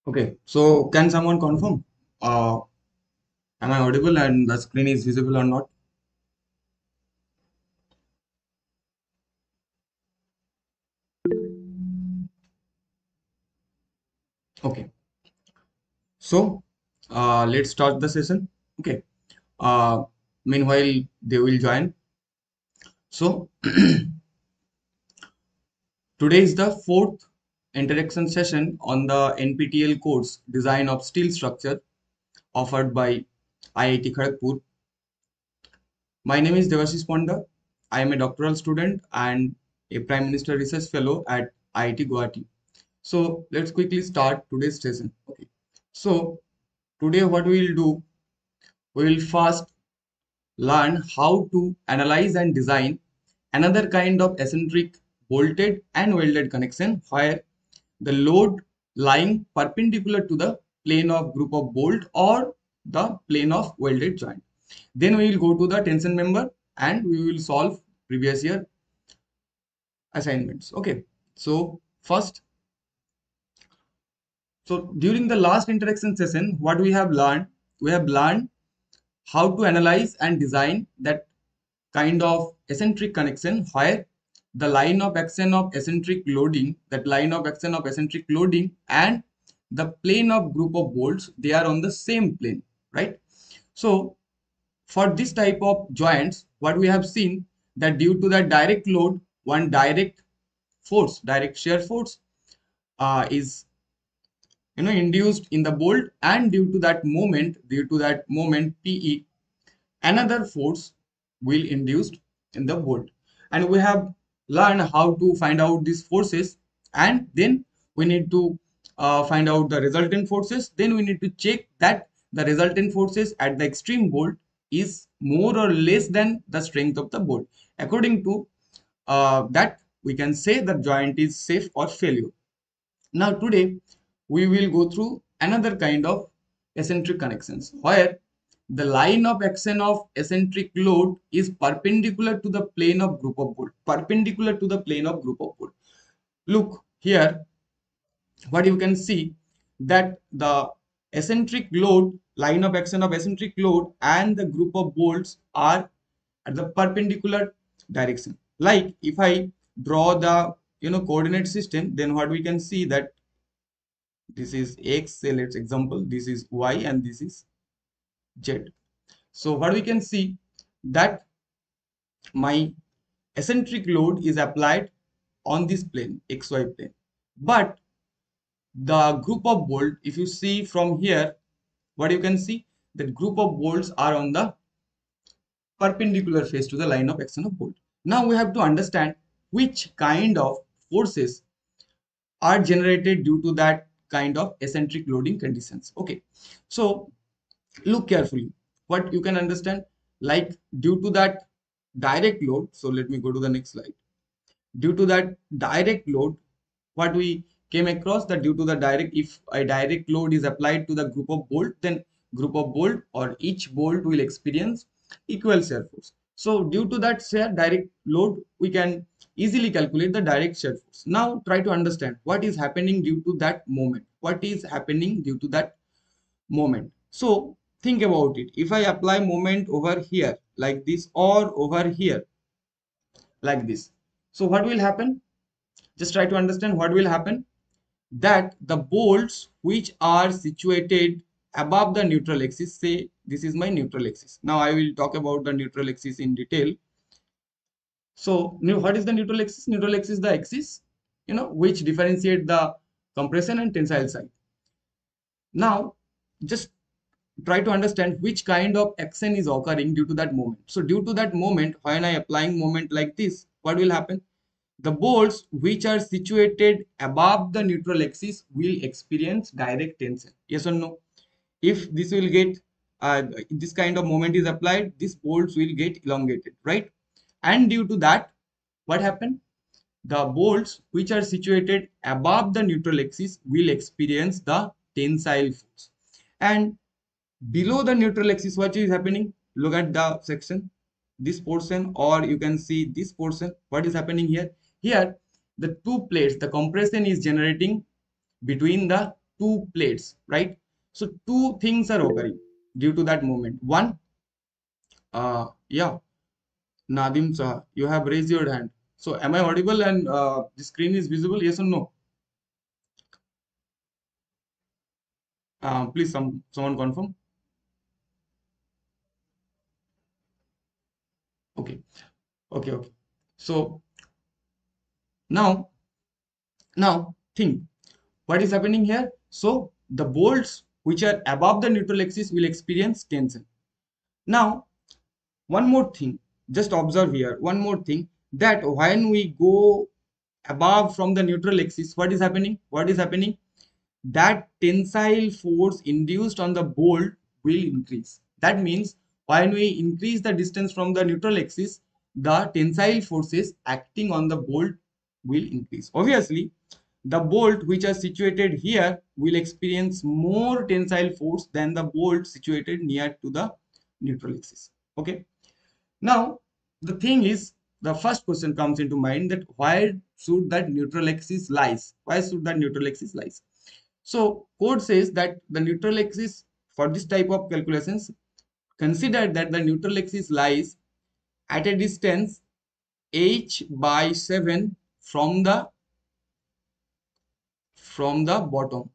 Okay, so can someone confirm? Uh, am I audible and the screen is visible or not? Okay, so let's start the session. Okay, uh, meanwhile they will join. So today is the fourth interaction session on the NPTEL course Design of Steel Structure offered by IIT Kharagpur. My name is Devashish Ponda. I am a doctoral student and a Prime Minister Research Fellow at IIT Guwahati. So let's quickly start today's session. Okay. So today what we will do, we will first learn how to analyze and design another kind of eccentric bolted and welded connection where the load lying perpendicular to the plane of group of bolt or the plane of welded joint. Then we will go to the tension member and we will solve previous year assignments. Okay. So first, so during the last interaction session, what we have learned how to analyze and design that kind of eccentric connection where the line of action of eccentric loading, and the plane of group of bolts, they are on the same plane, right? So for this type of joints, what we have seen that due to the direct load, one direct force, direct shear force is induced in the bolt, and due to that moment PE, another force will induced in the bolt. And we have learned how to find out these forces, and then we need to find out the resultant forces. Then we need to check that the resultant forces at the extreme bolt is more or less than the strength of the bolt. According to that, we can say the joint is safe or failure. Now today we will go through another kind of eccentric connections where the line of action of eccentric load is perpendicular to the plane of group of bolt. Perpendicular to the plane of group of bolt. Look here, what you can see that the eccentric load, line of action of eccentric load and the group of bolts are at the perpendicular direction. Like if I draw the coordinate system, then what we can see that this is x, say let's example this is y and this is z. So what we can see that my eccentric load is applied on this plane, xy plane, but the group of bolt, if you see from here, what you can see that group of bolts are on the perpendicular face to the line of action of bolt. Now we have to understand which kind of forces are generated due to that kind of eccentric loading conditions. Okay, so look carefully what you can understand, like due to that direct load. So let me go to the next slide. Due to that direct load, what we came across that due to the direct, if a direct load is applied to the group of bolt, then group of bolt or each bolt will experience equal shear force. So due to that shear direct load, we can easily calculate the direct shear force. Now try to understand what is happening due to that moment. What is happening due to that moment? So think about it. If I apply moment over here like this or over here like this, so what will happen? Just try to understand what will happen, that the bolts which are situated above the neutral axis, say this is my neutral axis. Now I will talk about the neutral axis in detail. So what is the neutral axis? Neutral axis is the axis which differentiate the compression and tensile side. Now just try to understand which kind of action is occurring due to that moment. So due to that moment, when I applying moment like this, what will happen? The bolts which are situated above the neutral axis will experience direct tension. Yes or no? If this will get this kind of moment is applied, these bolts will get elongated, right? And due to that, what happened? The bolts which are situated above the neutral axis will experience the tensile force. And below the neutral axis, what is happening? Look at the section, this portion, or you can see this portion. What is happening here? Here the two plates, the compression is generating between the two plates, right? So two things are occurring due to that moment. One, yeah, Nadim sir, you have raised your hand. So am I audible and the screen is visible? Yes or no? Please someone confirm. Okay, okay. So now think what is happening here. So the bolts which are above the neutral axis will experience tension. Now one more thing, just observe here one more thing, that when we go above from the neutral axis, what is happening, that tensile force induced on the bolt will increase. That means when we increase the distance from the neutral axis, the tensile forces acting on the bolt will increase. Obviously, the bolt which are situated here will experience more tensile force than the bolt situated near to the neutral axis. Okay. Now, the thing is, the first question comes into mind, that why should that neutral axis lies? Why should that neutral axis lies? So code says that the neutral axis for this type of calculations, consider that the neutral axis lies at a distance h by 7 from the bottom.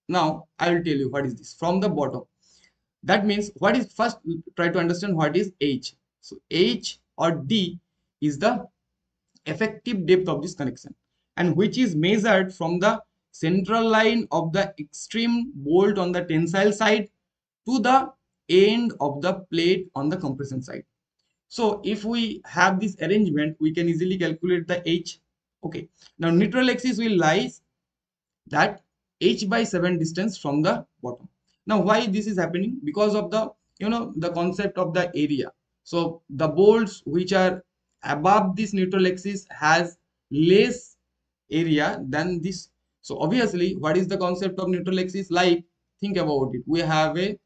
Now I will tell you what is this from the bottom. That means what is, first try to understand what is h. So h or d is the effective depth of this connection, and which is measured from the central line of the extreme bolt on the tensile side to the end of the plate on the compression side. So if we have this arrangement, we can easily calculate the h. Okay, now neutral axis will lie that h by 7 distance from the bottom. Now why this is happening? Because of the, the concept of the area. So the bolts which are above this neutral axis has less area than this. So obviously, what is the concept of neutral axis like? Think about it. We have a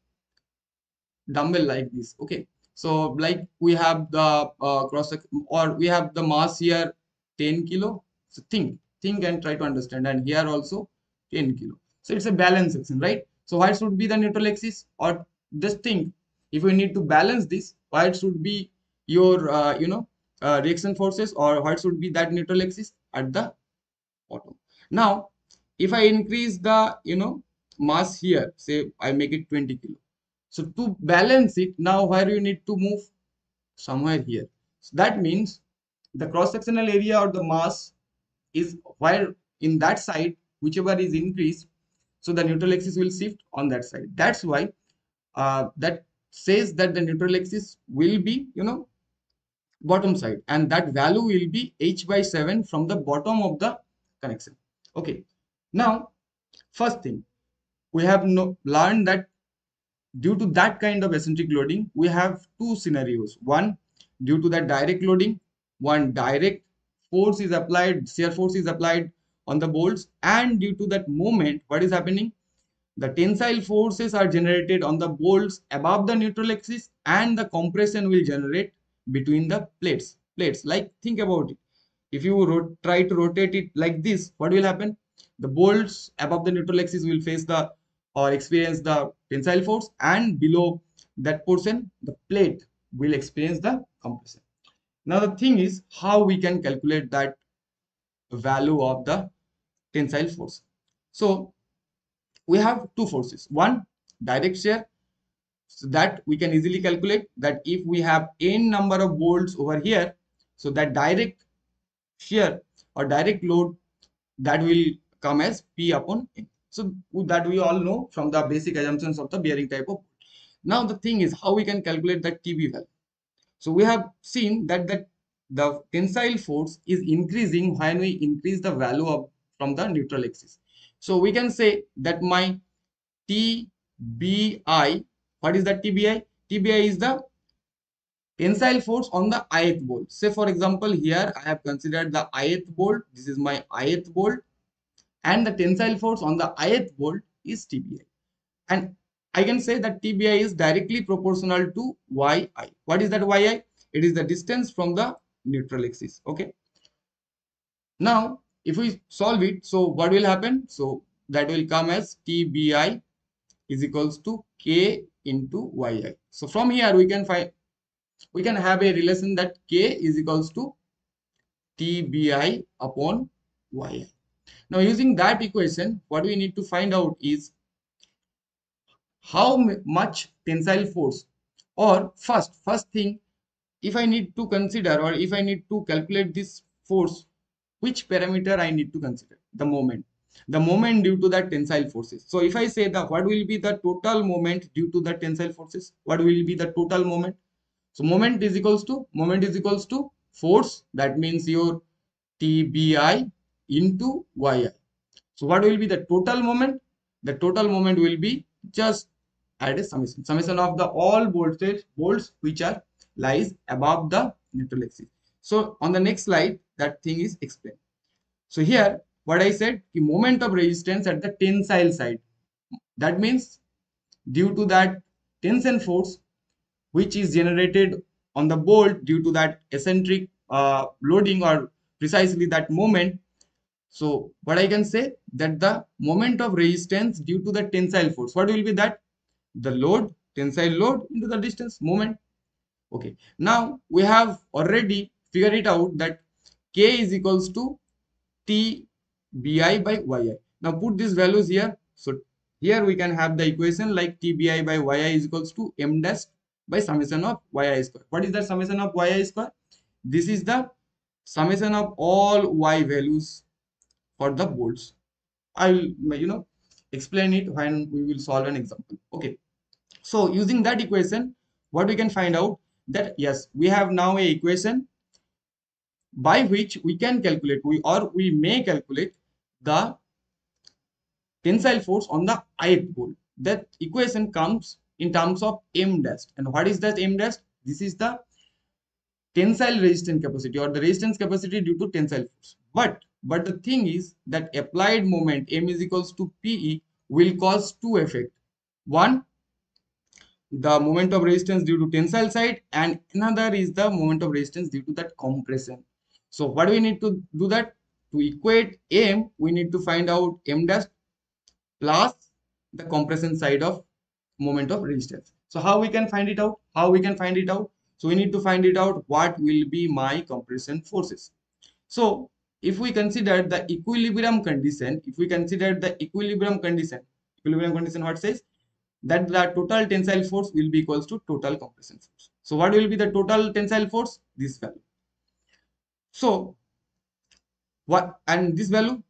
dumbbell like this. Okay, so like we have the cross, or we have the mass here 10 kilo. So think and try to understand, and here also 10 kilo. So it's a balance section, right? So why should be the neutral axis? Or just think, if we need to balance this, why it should be your reaction forces, or what should be that neutral axis at the bottom. Now if I increase the mass here, say I make it 20 kilo. So to balance it, now where you need to move? Somewhere here. So that means the cross-sectional area or the mass is where in that side, whichever is increased, so the neutral axis will shift on that side. That's why that says that the neutral axis will be, bottom side, and that value will be h by 7 from the bottom of the connection. Okay. Now, first thing, we have learned that due to that kind of eccentric loading, we have two scenarios. One, due to that direct loading, one direct force is applied, shear force is applied on the bolts, and due to that moment, what is happening? The tensile forces are generated on the bolts above the neutral axis, and the compression will generate between the plates. Like, think about it. If you try to rotate it like this, what will happen? The bolts above the neutral axis will face the or experience the tensile force, and below that portion, the plate will experience the compression. Now the thing is, how we can calculate that value of the tensile force. So we have two forces. One, direct shear, so that we can easily calculate that if we have n number of bolts over here, so that direct shear or direct load, that will come as P upon N. So that we all know from the basic assumptions of the bearing type of. Now the thing is, how we can calculate that TB value. So we have seen that the tensile force is increasing when we increase the value of from the neutral axis. So we can say that my TBI, what is that TBI? TBI is the tensile force on the ith bolt. Say for example, here I have considered the ith bolt. This is my ith bolt, and the tensile force on the ith bolt is TBI. And I can say that TBI is directly proportional to YI. What is that YI? It is the distance from the neutral axis. Okay. Now, if we solve it, so what will happen? So that will come as TBI is equals to K into YI. So from here we can have a relation that K is equals to TBI upon YI. Now using that equation, what we need to find out is how much tensile force, or first thing, if I need to consider, or if I need to calculate this force, which parameter I need to consider? The moment due to the tensile forces. So if I say that what will be the total moment due to the tensile forces, what will be the total moment? So moment is equals to force, that means your TBI into YI. So what will be the total moment? The total moment will be, just add a summation of the all bolts which are lies above the neutral axis. So on the next slide, that thing is explained. So here what I said, the moment of resistance at the tensile side, that means due to that tension force which is generated on the bolt due to that eccentric loading, or precisely that moment. So what I can say, that the moment of resistance due to the tensile force, what will be that? The load, tensile load into the distance moment. Okay, now we have already figured it out that K is equals to TBI by YI. Now put these values here. So here we can have the equation like TBI by YI is equals to M dash by summation of YI square. What is the summation of YI square? This is the summation of all Y values for the bolts. I will explain it when we will solve an example. Okay, so using that equation, what we can find out, that yes, we have now a equation by which we can calculate, we may calculate the tensile force on the ith bolt. That equation comes in terms of M dash. And what is that M dash? This is the tensile resistance capacity, or the resistance capacity due to tensile force. But the thing is that applied moment M is equals to PE will cause two effects. One, the moment of resistance due to tensile side, and another is the moment of resistance due to that compression. So what do we need to do? That to equate M, we need to find out M dash plus the compression side of moment of resistance. So how we can find it out? So we need to find it out what will be my compression forces. So if we consider the equilibrium condition, equilibrium condition what says? That the total tensile force will be equals to total compression force. So what will be the total tensile force? This value. So what, and this value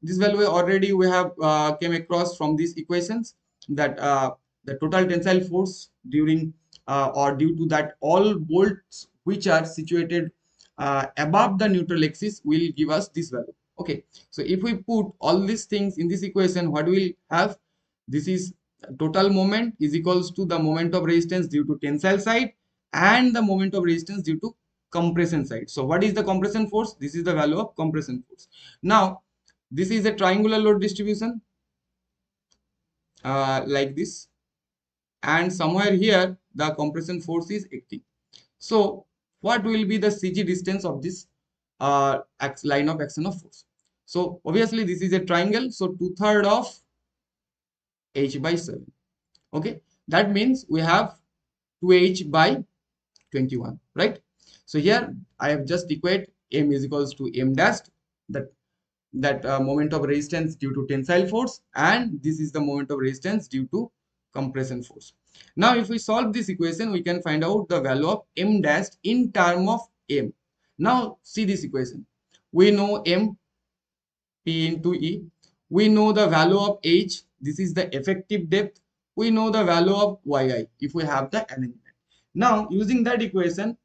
already we have came across from these equations, that the total tensile force during or due to that all bolts which are situated above the neutral axis will give us this value. Okay, so if we put all these things in this equation, what we will have? This is total moment is equals to the moment of resistance due to tensile side and the moment of resistance due to compression side. So what is the compression force? This is the value of compression force. Now this is a triangular load distribution like this, and somewhere here the compression force is acting. So what will be the CG distance of this line of action of force? So obviously this is a triangle, so 2/3 of h by 7. Okay, that means we have 2h by 21, right? So here I have just equate M is equals to M dash, that moment of resistance due to tensile force, and this is the moment of resistance due to compression force. Now if we solve this equation, we can find out the value of M dash in term of M. Now see this equation. We know M, P into E. We know the value of H. This is the effective depth. We know the value of YI if we have the arrangement. Now using that equation,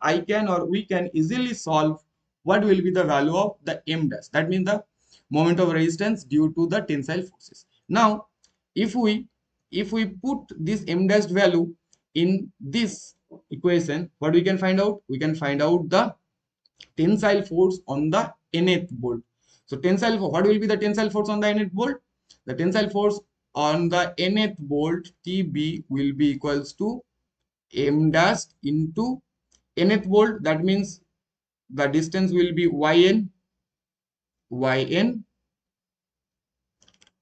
we can easily solve what will be the value of the M dash. That means the moment of resistance due to the tensile forces. Now if we put this M dash value in this equation, what we can find out? We can find out the tensile force on the nth bolt. So what will be the tensile force on the nth bolt? The tensile force on the nth bolt TB will be equals to M dash into nth bolt. That means the distance will be yn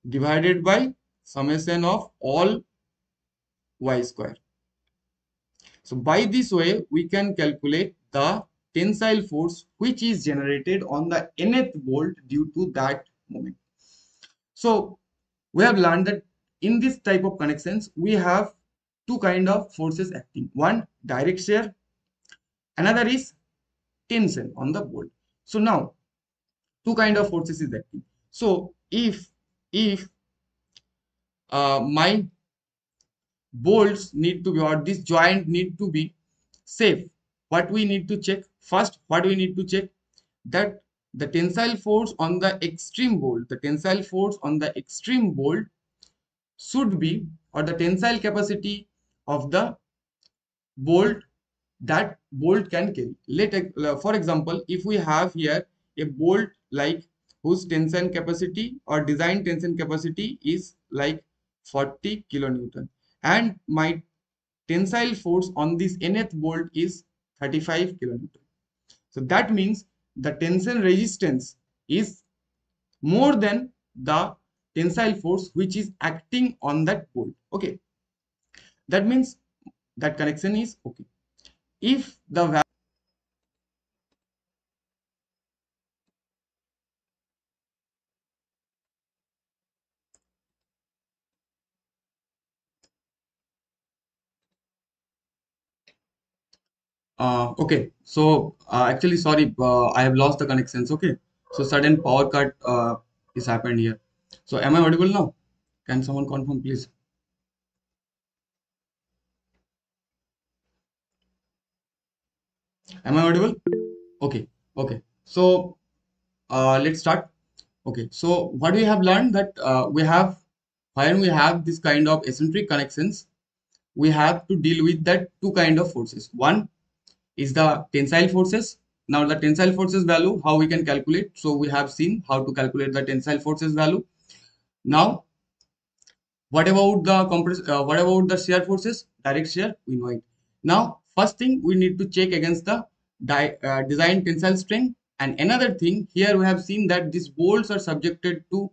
divided by summation of all y square. So by this way, we can calculate the tensile force which is generated on the nth bolt due to that moment. So we have learned that in this type of connections, we have two kind of forces acting. One, direct shear, another is tension on the bolt. So now two kind of forces is acting. So if my bolts need to be, or this joint need to be safe, what we need to check first, what we need to check, that the tensile force on the extreme bolt, the tensile force on the extreme bolt should be, or the tensile capacity of the bolt that bolt can carry. For example, if we have here a bolt like whose tension capacity or design tension capacity is like 40 kilonewton, and my tensile force on this nth bolt is 35 kilonewton. So that means the tension resistance is more than the tensile force which is acting on that bolt. Okay, that means that connection is okay. If the okay, so actually, sorry, I have lost the connections. Okay, so sudden power cut is happened here. So am I audible now? Can someone confirm, please? Am I audible? Okay, okay. So let's start. Okay, so what we have learned that we have, when we have this kind of eccentric connections, we have to deal with that two kind of forces. One is the tensile forces. Now the tensile forces value, how we can calculate. So we have seen how to calculate the tensile forces value. Now what about the what about the shear forces? Direct shear, we know it. Now first thing we need to check against the design tensile strength. And another thing, here we have seen that these bolts are subjected to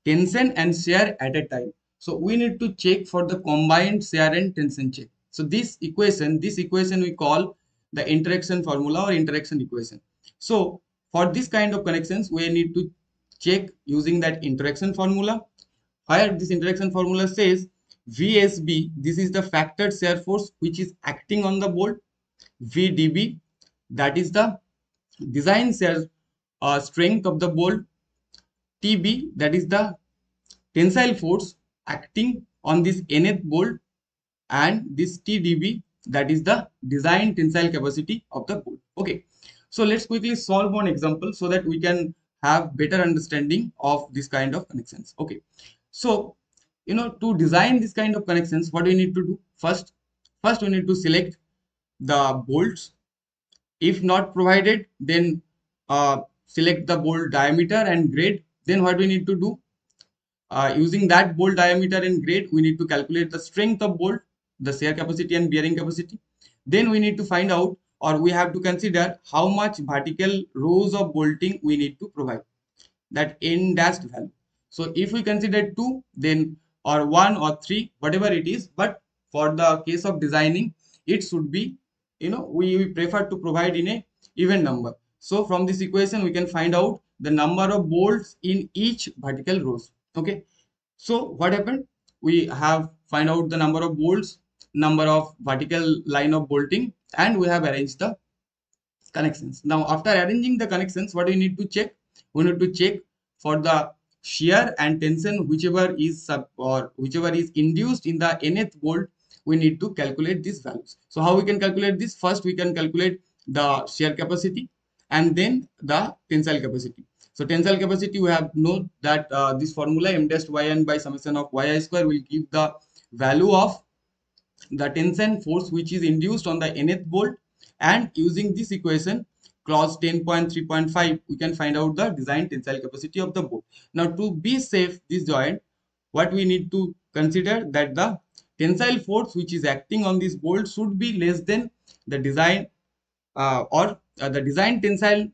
tension and shear at a time. So we need to check for the combined shear and tension check. So this equation we call the interaction formula or interaction equation. So for this kind of connections, we need to check using that interaction formula. Where this interaction formula says VSB, this is the factored shear force which is acting on the bolt. VDB, that is the design shear strength of the bolt. TB, that is the tensile force acting on this nth bolt, and this TDB, that is the design tensile capacity of the bolt. Okay, so let's quickly solve one example so that we can have better understanding of this kind of connections. Okay, so to design this kind of connections, what we need to do first we need to select the bolts. If not provided, then select the bolt diameter and grade. Then what we need to do, using that bolt diameter and grade, we need to calculate the strength of bolt, the shear capacity and bearing capacity. Then we need to find out, or we have to consider how much vertical rows of bolting we need to provide, that n dashed value. So if we consider 2, then or 1 or 3, whatever it is, but for the case of designing, it should be, we prefer to provide in a even number. So from this equation, we can find out the number of bolts in each vertical rows. Okay, so what happened? We have find out the number of bolts, number of vertical line of bolting, and we have arranged the connections. Now after arranging the connections, what we need to check? We need to check for the shear and tension, whichever is whichever is induced in the nth bolt. We need to calculate these values. So how we can calculate this? First we can calculate the shear capacity and then the tensile capacity. So tensile capacity, we have know that this formula m dash yn by summation of yi square will give the value of the tension force which is induced on the nth bolt, and using this equation clause 10.3.5, we can find out the design tensile capacity of the bolt. Now to be safe this joint, what we need to consider, that the tensile force which is acting on this bolt should be less than the design the design tensile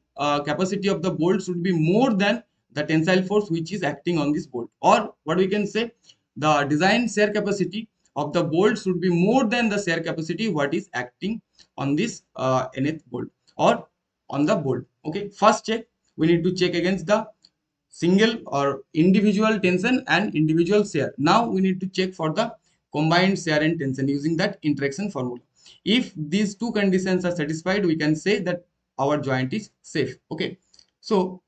capacity of the bolt should be more than the tensile force which is acting on this bolt. Or what we can say, the design shear capacity of the bolt should be more than the shear capacity what is acting on this nth bolt or on the bolt. Okay, first check, we need to check against the single or individual tension and individual shear. Now we need to check for the combined shear and tension using that interaction formula. If these two conditions are satisfied, we can say that our joint is safe. Okay, so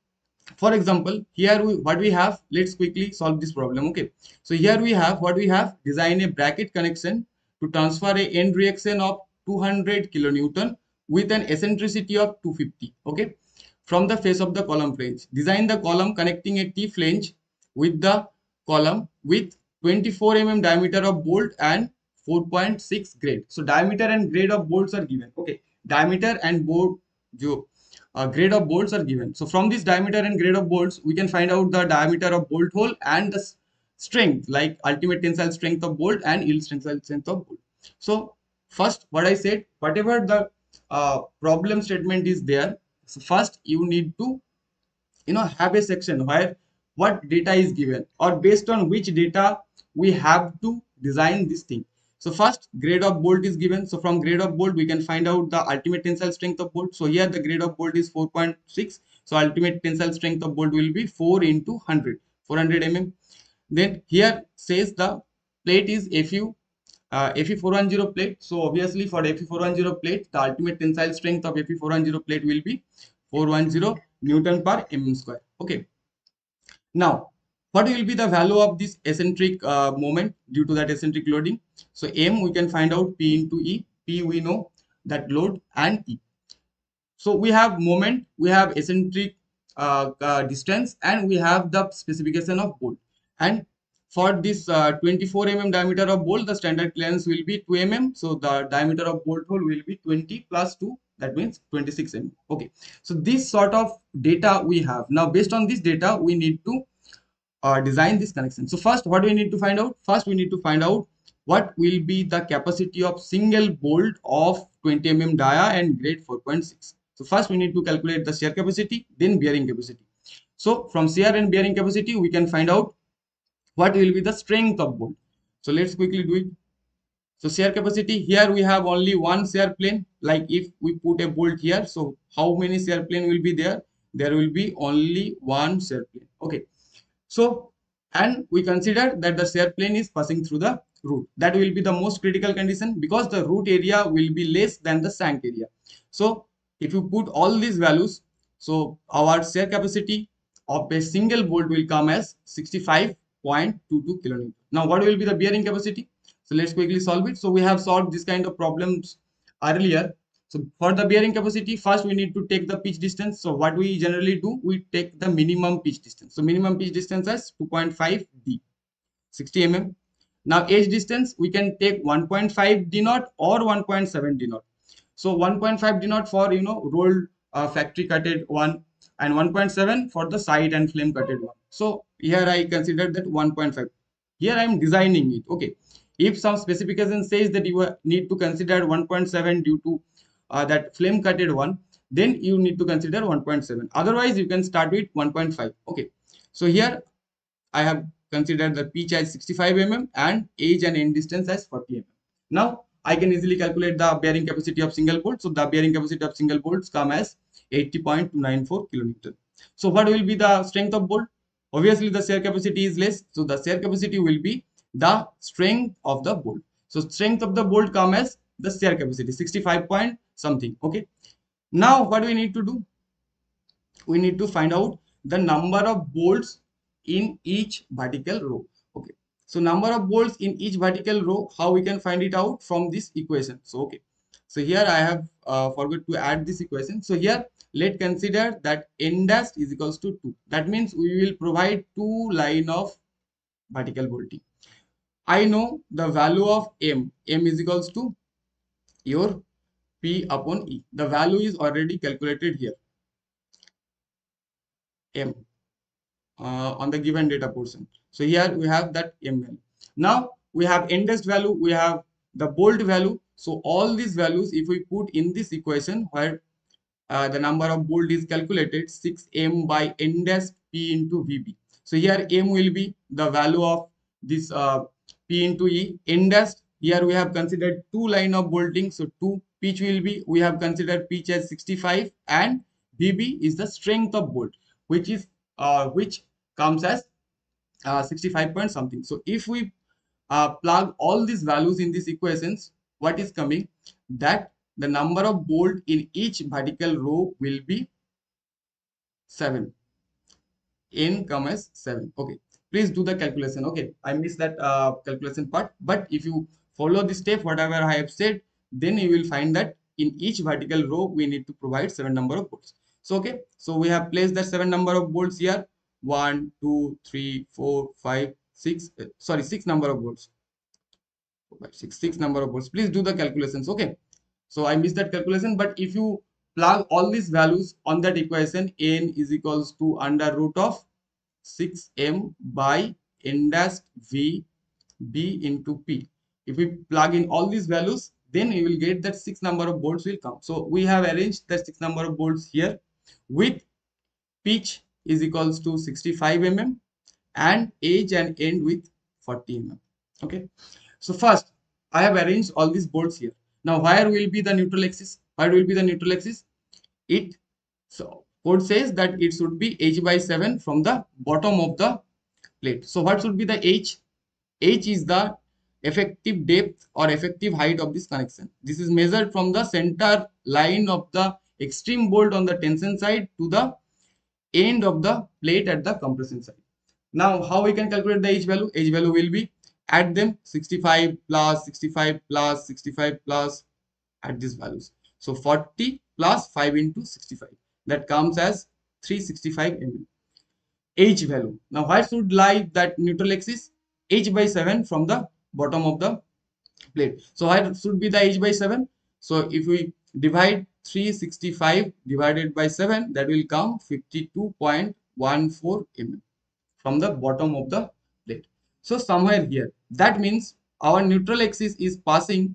for example, here what we have, let's quickly solve this problem. Okay, so here we have what we have, design a bracket connection to transfer a end reaction of 200 kilonewton with an eccentricity of 250. Okay, from the face of the column flange, design the column connecting a T flange with the column with 24 diameter of bolt and 4.6 grade. So diameter and grade of bolts are given. Okay, diameter and bolt grade of bolts are given. So from this diameter and grade of bolts, we can find out the diameter of bolt hole and the strength, like ultimate tensile strength of bolt and yield tensile strength of bolt. So first, what I said, whatever the problem statement is there, so first you need to have a section where what data is given or based on which data we have to design this thing. So first, grade of bolt is given. So from grade of bolt we can find out the ultimate tensile strength of bolt. So here the grade of bolt is 4.6. So ultimate tensile strength of bolt will be 4 into 100, 400 Then here says the plate is Fe410 plate. So obviously for Fe410 plate, the ultimate tensile strength of Fe410 plate will be 410 Newton per mm square. Okay. Now, what will be the value of this eccentric moment due to that eccentric loading? So M we can find out P into E. P we know that load and E. So we have moment, we have eccentric distance, and we have the specification of bolt. And for this 24 diameter of bolt, the standard clearance will be 2 So the diameter of bolt hole will be 20 plus 2, that means 26 Okay, so this sort of data we have. Now based on this data, we need to design this connection. So first, what we need to find out? First, we need to find out what will be the capacity of single bolt of 20 dia and grade 4.6. So first, we need to calculate the shear capacity, then bearing capacity. So from shear and bearing capacity, we can find out what will be the strength of bolt. So let's quickly do it. So shear capacity, here we have only one shear plane. Like if we put a bolt here, so how many shear plane will be there? There will be only one shear plane. Okay. So, and we consider that the shear plane is passing through the root. That will be the most critical condition because the root area will be less than the shank area. So, if you put all these values, so our shear capacity of a single bolt will come as 65.22 kilonewton. Now, what will be the bearing capacity? So, let's quickly solve it. So, we have solved this kind of problems earlier. So for the bearing capacity, first we need to take the pitch distance. So what we generally do, we take the minimum pitch distance. So minimum pitch distance as 2.5 d, 60 Now edge distance, we can take 1.5 d naught or 1.7 d naught. So 1.5 d naught for rolled factory cutted one, and 1.7 for the side and flame cutted one. So here I consider that 1.5. Here I am designing it. Okay. If some specification says that you need to consider 1.7 due to that flame cutted one, then you need to consider 1.7. Otherwise, you can start with 1.5. Okay. So here I have considered the pitch as 65 and edge and end distance as 40 Now I can easily calculate the bearing capacity of single bolt. So the bearing capacity of single bolts come as 80.294 kilonewton. So what will be the strength of bolt? Obviously the shear capacity is less. So the shear capacity will be the strength of the bolt. So strength of the bolt come as the shear capacity 65 point something. Okay. Now what we need to do? We need to find out the number of bolts in each vertical row. Okay. So number of bolts in each vertical row, how we can find it out from this equation. So okay. So here I have forgot to add this equation. So here let's consider that n dash is equals to 2. That means we will provide 2 line of vertical bolting. I know the value of m. M is equals to your P upon E. The value is already calculated here. M on the given data portion. So here we have that M value. Now we have n dash value, we have the bolt value. So all these values, if we put in this equation where the number of bolt is calculated, 6m by n dash P into VB. So here m will be the value of this P into E. N dash, here we have considered two line of bolting, so two pitch will be, we have considered pitch as 65, and BB is the strength of bolt, which is which comes as 65 point something. So if we plug all these values in these equations, what is coming, that the number of bolt in each vertical row will be 7. N commas 7. Okay, please do the calculation. Okay, I missed that calculation part, but if you follow the step whatever I have said, then you will find that in each vertical row we need to provide 7 number of bolts. So okay, so we have placed that 7 number of bolts here. 1 2 3 4 5 6 sorry, 6 number of bolts. 6 number of bolts. Please do the calculations. Okay, so I missed that calculation, but if you plug all these values on that equation, N is equals to under root of 6m by n dash v b into p. If we plug in all these values, then you will get that 6 number of bolts will come. So we have arranged the 6 number of bolts here with pitch is equals to 65 mm and edge and end with 40 mm. Okay, so first I have arranged all these bolts here. Now where will be the neutral axis? Where will be the neutral axis? It, so code says that it should be h by 7 from the bottom of the plate. So what should be the h? H is the effective depth or effective height of this connection. This is measured from the center line of the extreme bolt on the tension side to the end of the plate at the compression side. Now how we can calculate the h value? H value will be, add them, 65 plus 65 plus 65 plus, add these values. So 40 plus 5 into 65, that comes as 365 mm. H value. Now where should lie that neutral axis? H by 7 from the bottom of the plate. So where should be the h by 7? So if we divide 365 divided by 7, that will come 52.14 mm from the bottom of the plate. So somewhere here, that means our neutral axis is passing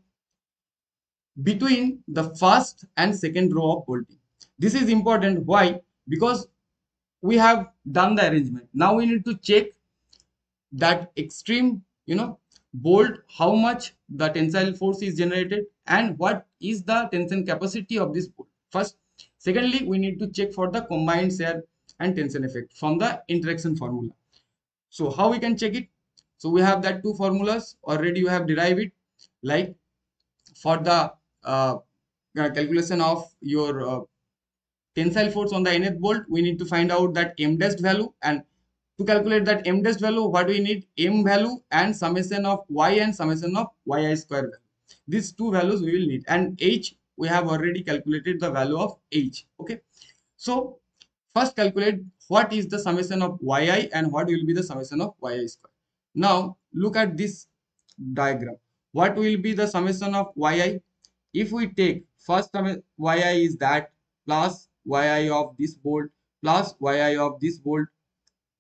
between the first and second row of bolting. This is important. Why? Because we have done the arrangement. Now we need to check that extreme, bolt, how much the tensile force is generated and what is the tension capacity of this bolt. First. Secondly, we need to check for the combined shear and tension effect from the interaction formula. So how we can check it? So we have that two formulas already, you have derived it. Like for the calculation of your tensile force on the nth bolt, we need to find out that m dash value, and to calculate that m dash value, what we need? M value and summation of y and summation of yi square value. These two values we will need, and h, we have already calculated the value of h. Okay, so first calculate what is the summation of yi and what will be the summation of yi square. Now look at this diagram. What will be the summation of yi? If we take first yi is that plus yi of this bolt plus yi of this bolt,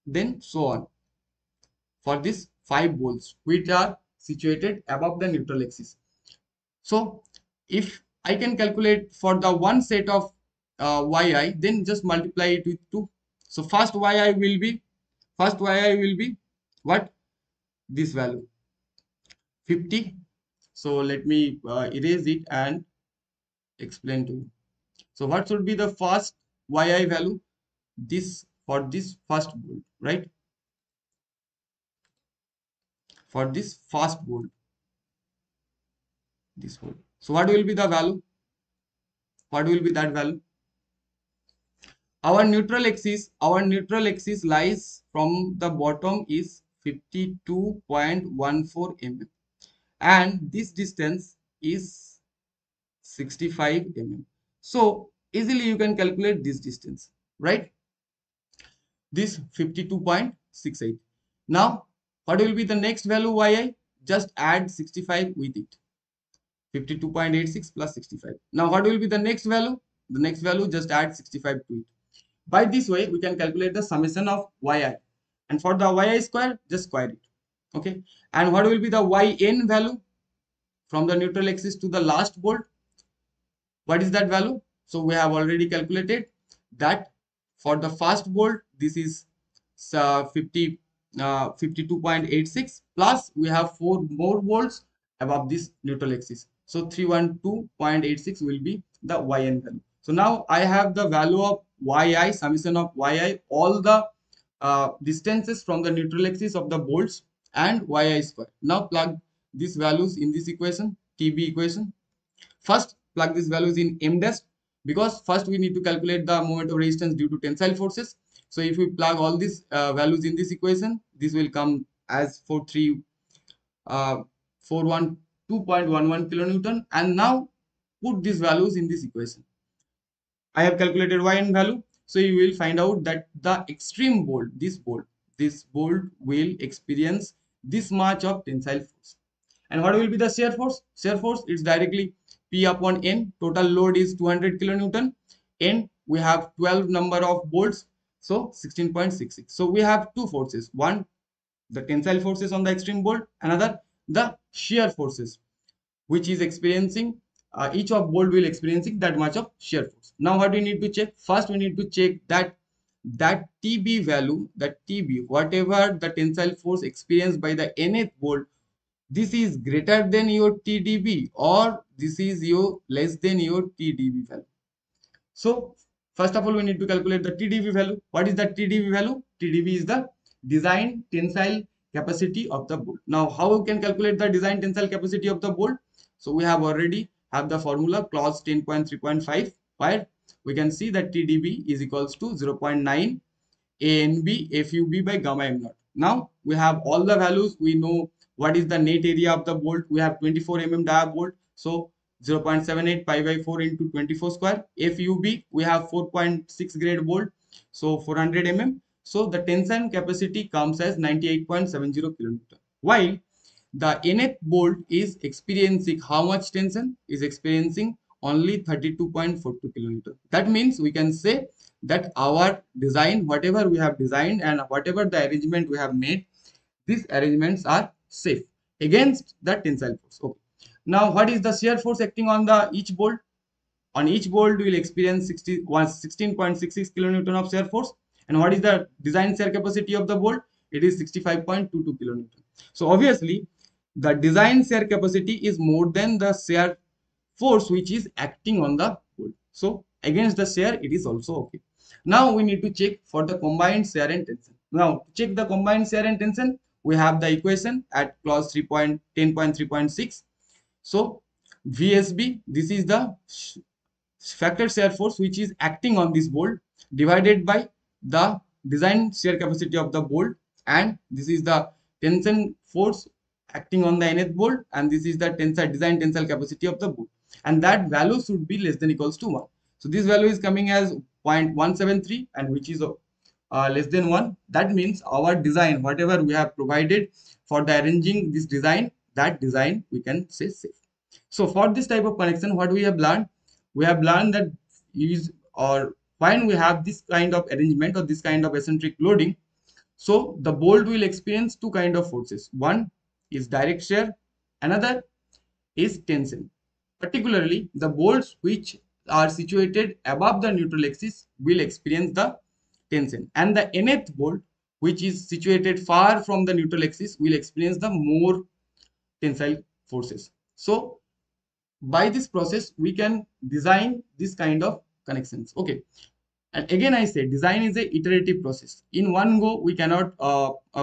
then so on for these 5 bolts which are situated above the neutral axis. So if I can calculate for the one set of yi, then just multiply it with 2. So first yi will be what? This value 50. So let me erase it and explain to you. So what should be the first yi value? This, for this first bolt, right? For this first bolt, this bolt. So what will be the value? What will be that value? Our neutral axis lies from the bottom is 52.14 mm, and this distance is 65 mm. So easily you can calculate this distance, right? This 52.68. Now what will be the next value yi? Just add 65 with it. 52.86 plus 65. Now what will be the next value? The next value, just add 65 to it. By this way we can calculate the summation of yi, and for the yi square, just square it. Okay, and what will be the yn value from the neutral axis to the last bolt? What is that value? So we have already calculated that for the first bolt, this is 50 52.86 plus we have 4 more bolts above this neutral axis. So 312.86 will be the yn value. So now I have the value of yi, summation of yi, all the distances from the neutral axis of the bolts and yi square. Now plug these values in this equation, TB equation. First, plug these values in M dash, because first we need to calculate the moment of resistance due to tensile forces. So if we plug all these values in this equation, this will come as 412.11 kilonewton. And now put these values in this equation. I have calculated yn value. So you will find out that the extreme bolt, this bolt will experience this much of tensile force. And what will be the shear force? Shear force is directly P upon N. Total load is 200 kilonewton. N, we have 12 number of bolts, so 16.66. So we have two forces. One, the tensile forces on the extreme bolt. Another, the shear forces, which is experiencing, each of bolt will experiencing that much of shear force. Now what we need to check? First we need to check that TB value, that TB, whatever the tensile force experienced by the nth bolt, this is greater than your TDB or this is your less than your TDB value. So first of all, we need to calculate the TDB value. What is the TDB value? TDB is the design tensile capacity of the bolt. Now how we can calculate the design tensile capacity of the bolt? So we have already have the formula clause 10.3.5, where we can see that TDB is equals to 0.9 ANB FUB by gamma m naught. Now we have all the values. We know what is the net area of the bolt. We have 24 mm dia bolt, so 0.78 pi by 4 into 24 square. FUB, we have 4.6 grade bolt, so 400 mm. So the tension capacity comes as 98.70 kilonewton. While the nth bolt is experiencing how much tension? Is experiencing only 32.42 kilonewton. That means we can say that our design, whatever we have designed and whatever the arrangement we have made, these arrangements are safe against the tensile force. Okay. Now what is the shear force acting on the each bolt? On each bolt we will experience 16.66 kilonewton of shear force. And what is the design shear capacity of the bolt? It is 65.22 kilonewton. So obviously the design shear capacity is more than the shear force which is acting on the bolt. So against the shear it is also okay. Now we need to check for the combined shear and tension. Now to check the combined shear and tension, we have the equation at clause 10.3.6. So VSB, this is the factor shear force which is acting on this bolt, divided by the design shear capacity of the bolt, and this is the tension force acting on the nth bolt, and this is the design tensile capacity of the bolt, and that value should be less than equals to 1. So this value is coming as 0.173, and which is less than 1. That means our design, whatever we have provided for the arranging this design, that design we can say safe. So for this type of connection, what we have learned? We have learned that when we have this kind of arrangement or this kind of eccentric loading, so the bolt will experience two kind of forces. One is direct shear, another is tension. Particularly the bolts which are situated above the neutral axis will experience the tension, and the nth bolt which is situated far from the neutral axis will experience the more tensile forces. So by this process we can design this kind of connections. Okay, and again I say design is a iterative process. In one go we cannot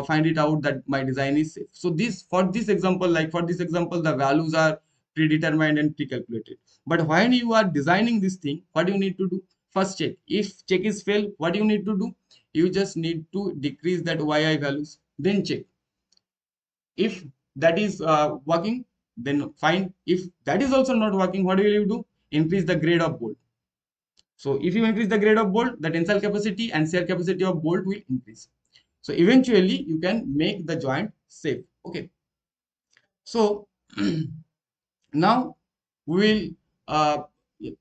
find it out that my design is safe. So for this example the values are predetermined and pre-calculated. But when you are designing this thing, what you need to do? First check. If check is fail, what you need to do? You just need to decrease that yi values, then check. If that is working, then fine. If that is also not working, what will you do? Increase the grade of bolt. So if you increase the grade of bolt, the tensile capacity and shear capacity of bolt will increase. So eventually you can make the joint safe. Okay. So now we will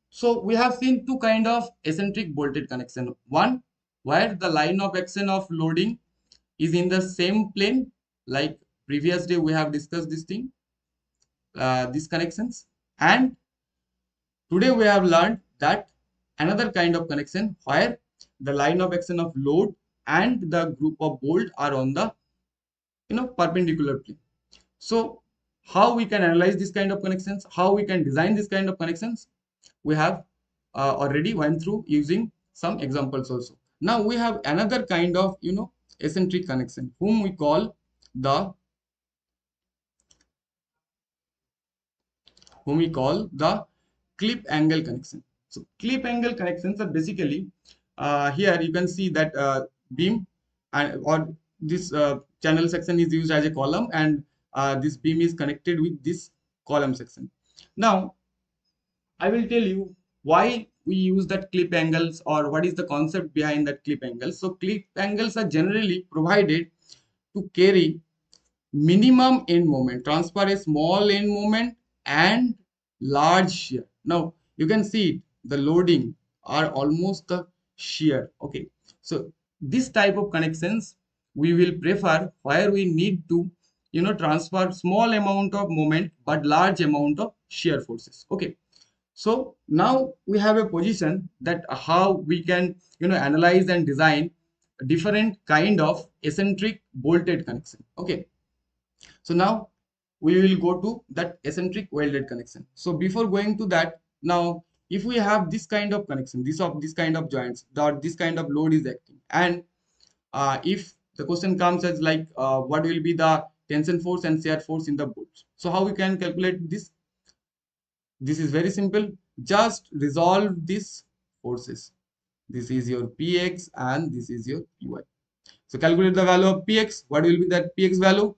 so we have seen two kind of eccentric bolted connection. One where the line of action of loading is in the same plane, like previous day we have discussed this thing, these connections, and today we have learned that another kind of connection where the line of action of load and the group of bolt are on the perpendicular plane. So how we can analyze this kind of connections, how we can design this kind of connections, we have already went through using some examples also. Now we have another kind of eccentric connection the whom we call the clip angle connection. So clip angle connections are basically, here you can see that beam, and or this channel section is used as a column, and this beam is connected with this column section. Now I will tell you why we use that clip angles, or what is the concept behind that clip angles. So clip angles are generally provided to carry minimum end moment, transfer a small end moment and large shear. Now you can see it, the loading are almost the shear. Okay, so this type of connections we will prefer where we need to transfer small amount of moment but large amount of shear forces. Okay, so now we have a position that how we can analyze and design different kind of eccentric bolted connection. Okay, so now we will go to that eccentric welded connection. So before going to that, now if we have this kind of connection, this kind of joints, that this kind of load is acting, and if the question comes as like what will be the tension force and shear force in the bolts, so how we can calculate this? This is very simple. Just resolve these forces. This is your px and this is your py. So calculate the value of px. What will be that px value?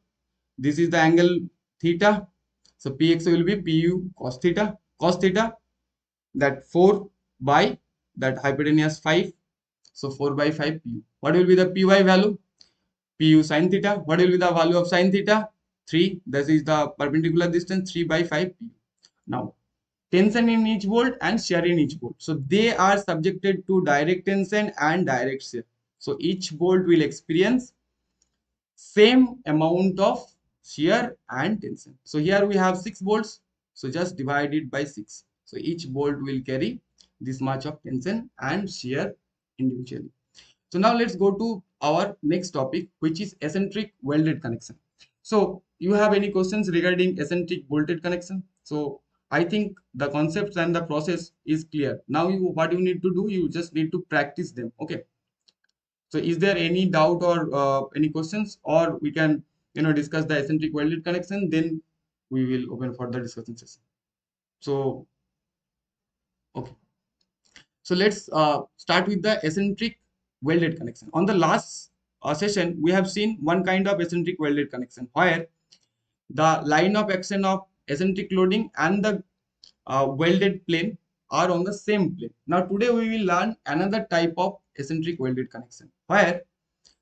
This is the angle theta. So px will be pu cos theta. Cos theta, that 4 by that hypotenuse 5. So 4 by 5 pu. What will be the py value? Pu sin theta. What will be the value of sin theta? 3. This is the perpendicular distance, 3 by 5 pu. Now tension in each bolt and shear in each bolt. So they are subjected to direct tension and direct shear. So each bolt will experience same amount of shear and tension. So here we have 6 bolts. So just divide it by 6. So each bolt will carry this much of tension and shear individually. So now let's go to our next topic, which is eccentric welded connection. So you have any questions regarding eccentric bolted connection? So I think the concepts and the process is clear. Now what you need to do, you just need to practice them. Okay. So is there any doubt or any questions, or we can discuss the eccentric welded connection, then we will open for the discussion session. So okay. So let's start with the eccentric welded connection. On the last session, we have seen one kind of eccentric welded connection where the line of action of eccentric loading and the welded plane are on the same plane. Now today we will learn another type of eccentric welded connection where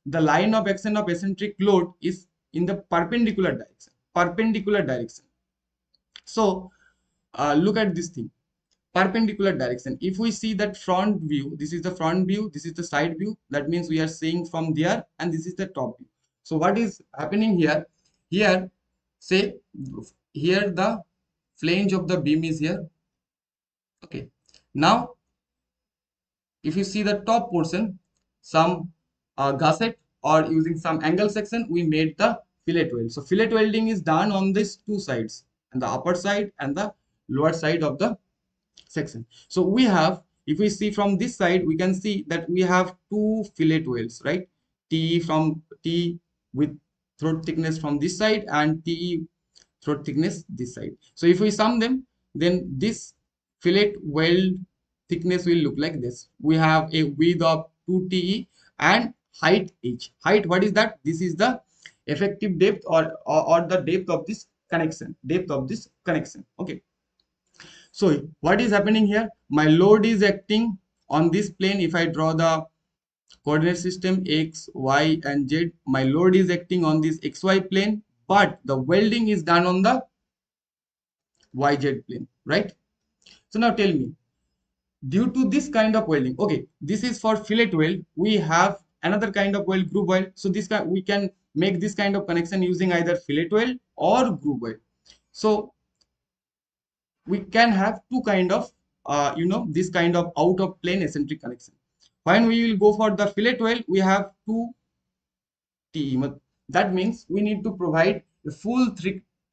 the line of action of eccentric load is in the perpendicular direction. Perpendicular direction. So look at this thing. Perpendicular direction. If we see that front view, this is the front view, this is the side view. That means we are seeing from there, and this is the top view. So what is happening here? Here, say here the flange of the beam is here. Okay. Now, if you see the top portion, some gusset or using some angle section, we made the fillet weld. So fillet welding is done on these two sides, and the upper side and the lower side of the section. So we have, if we see from this side, we can see that we have two fillet welds, right? T with throat thickness from this side and Te throat thickness this side. So if we sum them, then this fillet weld thickness will look like this. We have a width of 2 Te and height h. Height, what is that? This is the effective depth or the depth of this connection. Depth of this connection. Okay. So what is happening here? My load is acting on this plane. If I draw the coordinate system x, y and z, my load is acting on this xy plane, but the welding is done on the yz plane, right? So now tell me, due to this kind of welding, okay, this is for fillet weld, we have another kind of weld, groove weld. So this we can make this kind of connection using either fillet weld or groove weld. So we can have two kind of this kind of out of plane eccentric connection. When we will go for the fillet weld, we have two Te. That means we need to provide a full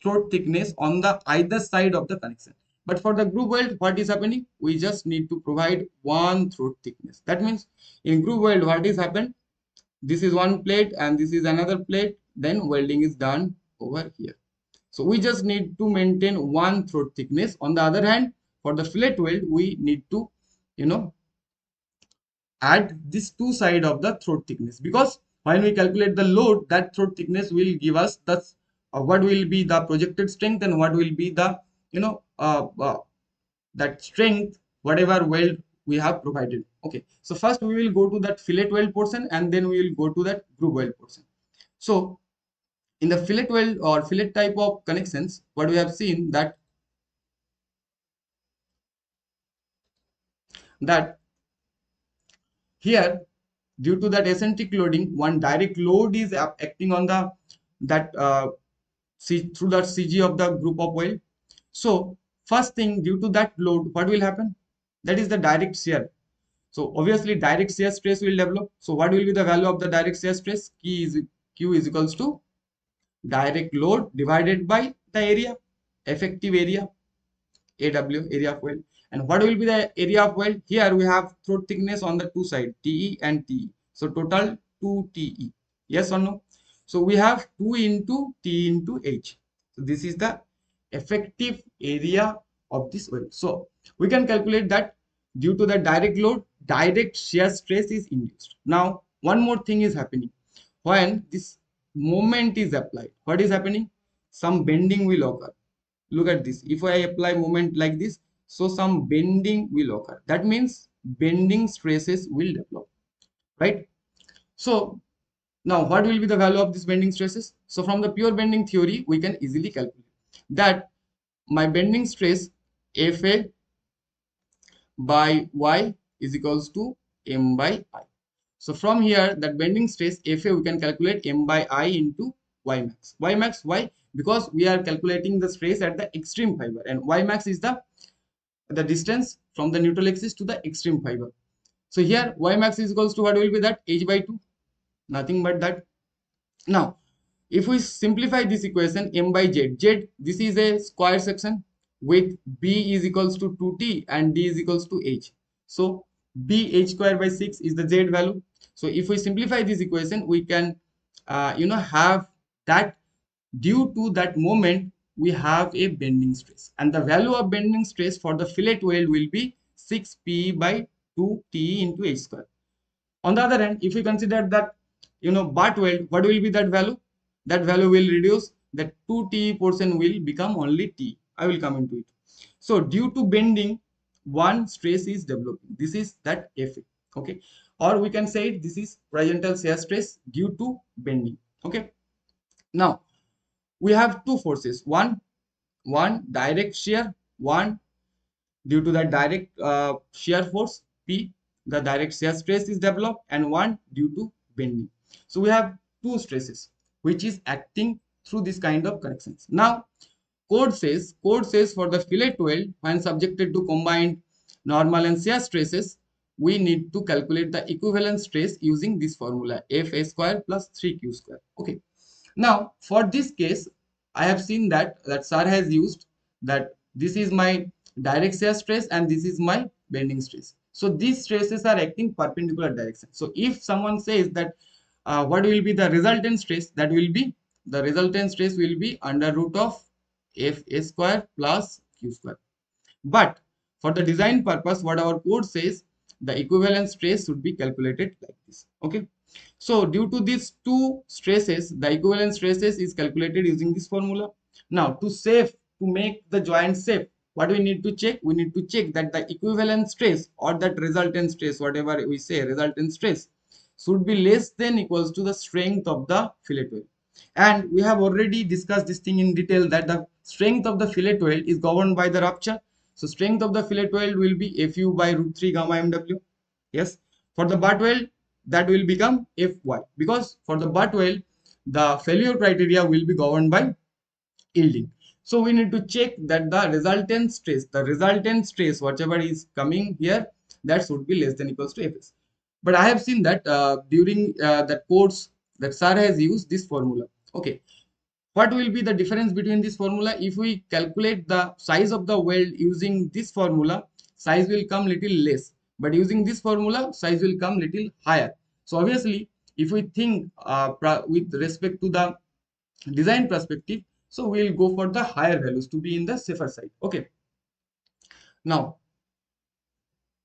throat thickness on the either side of the connection. But for the groove weld, what is happening? We just need to provide one throat thickness. That means in groove weld, what is happened? This is one plate and this is another plate. Then welding is done over here. So we just need to maintain one throat thickness. On the other hand, for the fillet weld, we need to, you know, add this two side of the throat thickness, because when we calculate the load, that throat thickness will give us the what will be the projected strength and what will be the, you know, that strength whatever weld we have provided. Okay, so first we will go to that fillet weld portion and then we will go to that groove weld portion. So in the fillet weld or fillet type of connections, what we have seen that here, due to that eccentric loading, one direct load is acting on the that through that CG of the group of weld. So first thing, due to that load, what will happen? That is the direct shear. So obviously direct shear stress will develop. So what will be the value of the direct shear stress? Q is equals to direct load divided by the area, effective area, AW, area of weld. And what will be the area of weld? Here we have throat thickness on the two sides, TE and TE. So total 2 TE. Yes or no? So we have 2 into T into H. So this is the effective area of this weld. So we can calculate that due to the direct load, direct shear stress is induced. Now, one more thing is happening. When this moment is applied, what is happening? Some bending will occur. Look at this. If I apply moment like this, so some bending will occur. That means bending stresses will develop, right? So now what will be the value of this bending stresses? So from the pure bending theory, we can easily calculate that my bending stress Fa by Y is equals to M by I. So from here, that bending stress Fa we can calculate M by I into Y max. Y max, why? Because we are calculating the stress at the extreme fiber, and Y max is the distance from the neutral axis to the extreme fiber. So here Y max is equals to what will be that? H by 2, nothing but that. Now if we simplify this equation, M by Z, this is a square section with B is equals to 2T and D is equals to H. So B H square by 6 is the Z value. So if we simplify this equation, we can have that due to that moment we have a bending stress, and the value of bending stress for the fillet weld will be 6P by 2T into H square. On the other hand, if we consider that butt weld, what will be that value? That value will reduce, that 2T portion will become only T. I will come into it. So due to bending, one stress is developing. This is that Fa. Okay, or we can say this is horizontal shear stress due to bending. Okay, now we have two forces, one direct shear, one due to the direct shear force P, the direct shear stress is developed, and one due to bending. So we have two stresses which is acting through this kind of connections. Now code says for the fillet weld, when subjected to combined normal and shear stresses, we need to calculate the equivalent stress using this formula, Fa square plus 3Q square. Okay, now for this case I have seen that sir has used that this is my direct shear stress and this is my bending stress. So these stresses are acting perpendicular direction. So if someone says that what will be the resultant stress, that will be the resultant stress will be under root of Fa square plus Q square. But for the design purpose, what our code says, the equivalent stress should be calculated like this. Okay, so due to these two stresses, the equivalent stresses is calculated using this formula. Now to make the joint safe, what we need to check? We need to check that the equivalent stress or that resultant stress, whatever we say, resultant stress should be less than equals to the strength of the fillet weld. And we have already discussed this thing in detail, that the strength of the fillet weld is governed by the rupture. So strength of the fillet weld will be Fu by root 3 gamma mw. Yes, for the butt weld that will become Fy, because for the butt weld the failure criteria will be governed by yielding. So we need to check that the resultant stress whatever is coming here, that should be less than equals to Fs. But I have seen that during that course that sir has used this formula. Okay, what will be the difference between this formula? If we calculate the size of the weld using this formula, size will come little less, but using this formula, size will come little higher. So obviously, if we think with respect to the design perspective, so we'll go for the higher values to be in the safer side. Okay, now,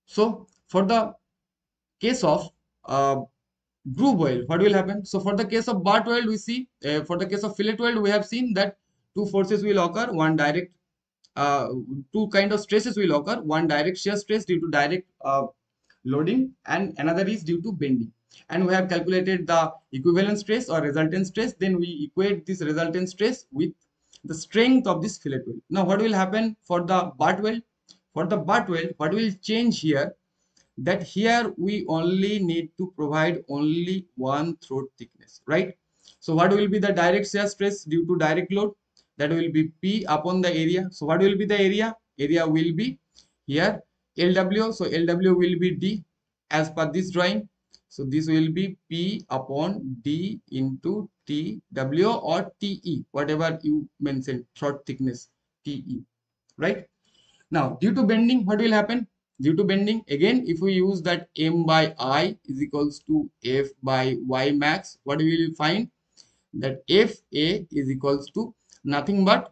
so for the case of groove weld, what will happen? So for the case of butt weld, we see for the case of fillet weld, we have seen that two forces will occur. One direct, two kind of stresses will occur. One direct shear stress due to direct loading, and another is due to bending. And we have calculated the equivalent stress or resultant stress. Then we equate this resultant stress with the strength of this fillet weld. Now, what will happen for the butt weld? For the butt weld, what will change here? That here we only need to provide only one throat thickness, right? So what will be the direct shear stress due to direct load? That will be P upon the area. So what will be the area? Area will be here LW. So LW will be D as per this drawing. So this will be P upon D into TW or TE, whatever you mentioned, throat thickness, TE, right? Now, due to bending, what will happen? Due to bending, again, if we use that M by I is equals to F by Y max, what we will find? That FA is equals to nothing but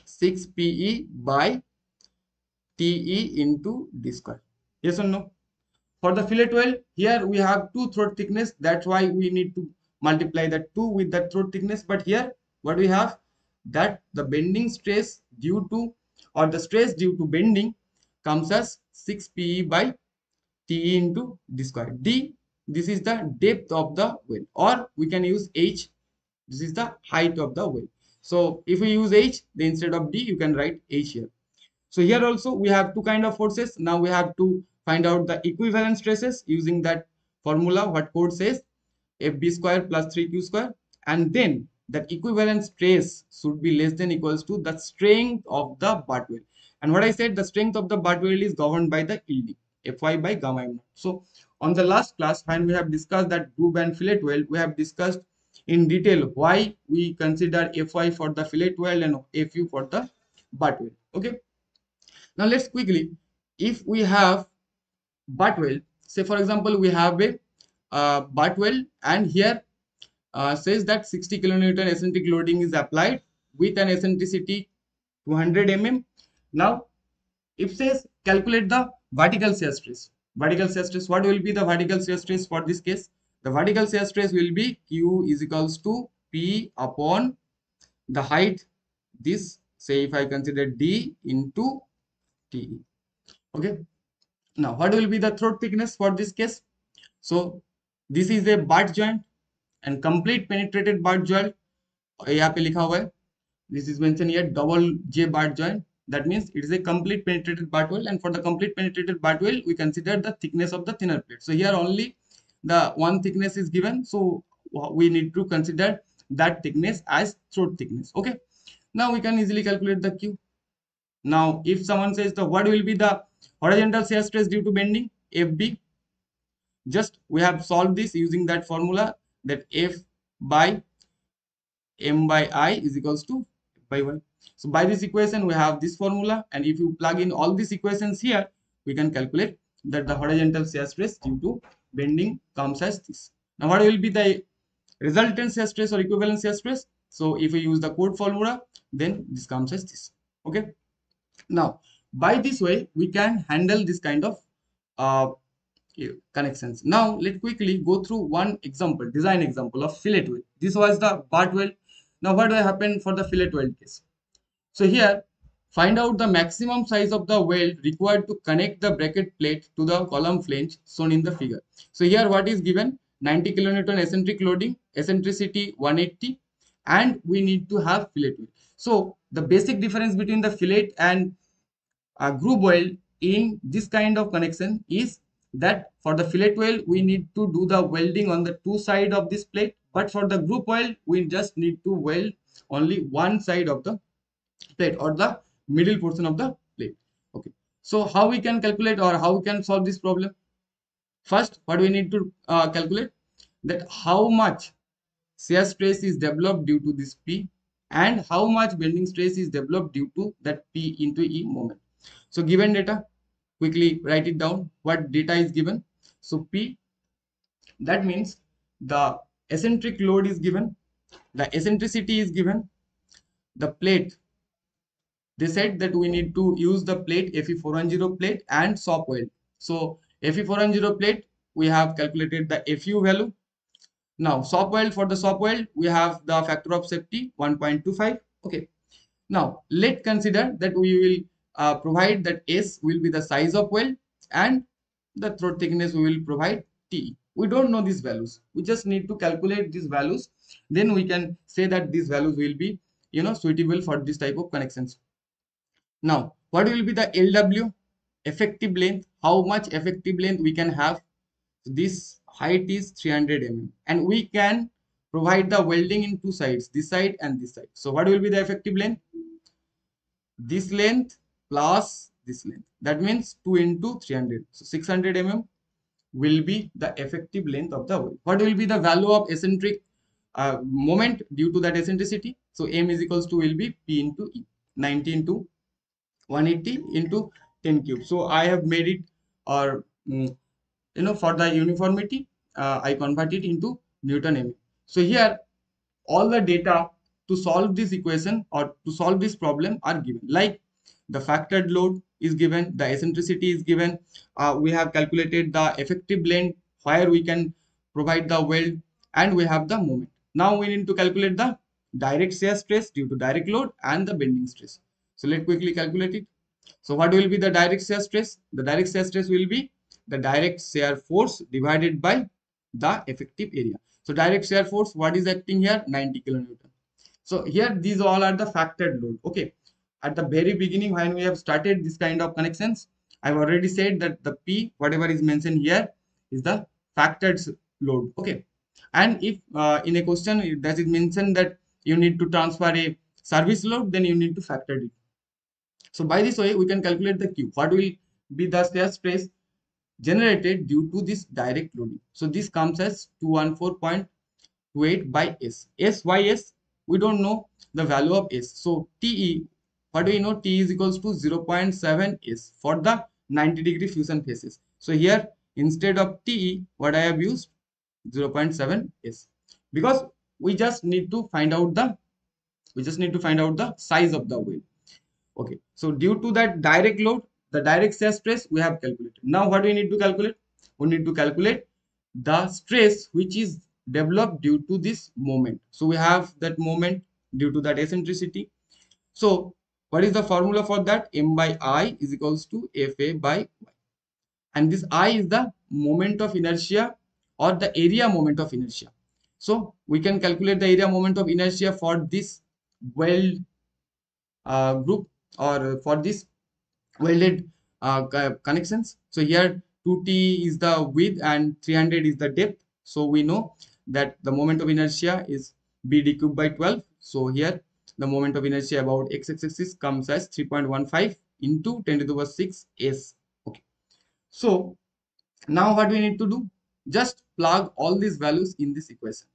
6PE by TE into D square. Yes or no? For the fillet weld, here we have two throat thickness. That's why we need to multiply that 2 with that throat thickness. But here, what we have? That the bending stress due to, or the stress due to bending comes as 6PE by TE into D square. D, this is the depth of the weld. Or we can use H, this is the height of the weld. So if we use H, then instead of D, you can write H here. So here also we have two kind of forces. Now we have to find out the equivalent stresses using that formula what code says, FB square plus 3Q square, and then that equivalent stress should be less than equals to the strength of the butt weld. And what I said, the strength of the butt weld is governed by the yielding, Fy by gamma m naught. So on the last class when we have discussed that groove and fillet weld, we have discussed in detail why we consider Fy for the fillet weld and Fu for the butt weld. Okay. Now let's quickly, if we have butt weld, say for example we have a butt weld, and here says that 60 kilonewton eccentric loading is applied with an eccentricity 200 mm. Now if says calculate the vertical shear stress. Vertical shear stress, what will be the vertical shear stress for this case? The vertical shear stress will be Q is equals to P upon the height, this, say if I consider D into TE. Okay. Now, what will be the throat thickness for this case? So, this is a butt joint and complete penetrated butt joint. यहाँ पे लिखा हुआ है. This is mentioned here, double J butt joint. That means it is a complete penetrated butt weld, and for the complete penetrated butt weld, we consider the thickness of the thinner plate. So here only the one thickness is given. So we need to consider that thickness as throat thickness. Okay. Now we can easily calculate the Q. Now, if someone says the what will be the horizontal shear stress due to bending, FB, just we have solved this using that formula, that F by M by I is equals to F by 1. So by this equation we have this formula, and if you plug in all these equations here, we can calculate that the horizontal shear stress due to bending comes as this. Now what will be the resultant shear stress or equivalent shear stress? So if we use the code formula, then this comes as this. Okay. Now, by this way, we can handle this kind of connections. Now, let's quickly go through one example, design example of fillet weld. This was the butt weld. Now, what will happen for the fillet weld case? So here, find out the maximum size of the weld required to connect the bracket plate to the column flange shown in the figure. So here, what is given? 90 kilonewton eccentric loading, eccentricity 180, and we need to have fillet weld. So the basic difference between the fillet and groove weld in this kind of connection is that for the fillet weld we need to do the welding on the two sides of this plate, but for the groove weld we just need to weld only one side of the plate or the middle portion of the plate. Okay, so how we can calculate or how we can solve this problem? First, what we need to calculate, that how much shear stress is developed due to this P and how much bending stress is developed due to that P into E moment. So given data, quickly write it down. What data is given? So P, that means the eccentric load is given, the eccentricity is given, the plate. They said that we need to use the plate Fe410 plate and soft weld. So Fe410 plate, we have calculated the Fu value. Now soft weld, for the soft weld, we have the factor of safety 1.25. Okay. Now let's consider that we will provide that S will be the size of weld and the throat thickness we will provide T. We don't know these values. We just need to calculate these values. Then we can say that these values will be suitable for this type of connections. Now, what will be the LW? Effective length. How much effective length we can have? This height is 300 mm and we can provide the welding in two sides, this side and this side. So what will be the effective length? This length plus this length. That means 2 into 300. So 600 mm will be the effective length of the weld. What will be the value of eccentric moment due to that eccentricity? So M is equals to will be P into E. 90 into 180 into 10 cube. So I have made it, or for the uniformity, I convert it into Newton mm. So here all the data to solve this equation or to solve this problem are given, like the factored load is given, the eccentricity is given, we have calculated the effective length where we can provide the weld, and we have the moment. Now we need to calculate the direct shear stress due to direct load and the bending stress. So let's quickly calculate it. So what will be the direct shear stress? The direct shear stress will be the direct shear force divided by the effective area. So direct shear force, what is acting here? 90 kilonewton. So here these all are the factored load. Okay. At the very beginning when we have started this kind of connections, I've already said that the P, whatever is mentioned here, is the factored load. Okay. And if in a question that is mentioned that you need to transfer a service load, then you need to factor it. So by this way, we can calculate the Q. What will be the shear stress generated due to this direct loading? So this comes as 214.28 by S. S, why S? We don't know the value of S. So TE, what do we know? T is equals to 0.7 S for the 90-degree fusion phases. So here instead of TE, what I have used 0.7 S, because we just need to find out the size of the wave. Okay, so due to that direct load, the direct shear stress we have calculated. Now what we need to calculate? We need to calculate the stress which is developed due to this moment. So we have that moment due to that eccentricity. So what is the formula for that? M by I is equals to Fa by Y. And this I is the moment of inertia or the area moment of inertia. So we can calculate the area moment of inertia for this weld group, or for this welded connections. So here 2t is the width and 300 is the depth. So we know that the moment of inertia is bd cube by 12. So here the moment of inertia about x-axis comes as 3.15 into 10 to the power 6 s. Okay, so now what we need to do? Just plug all these values in this equation.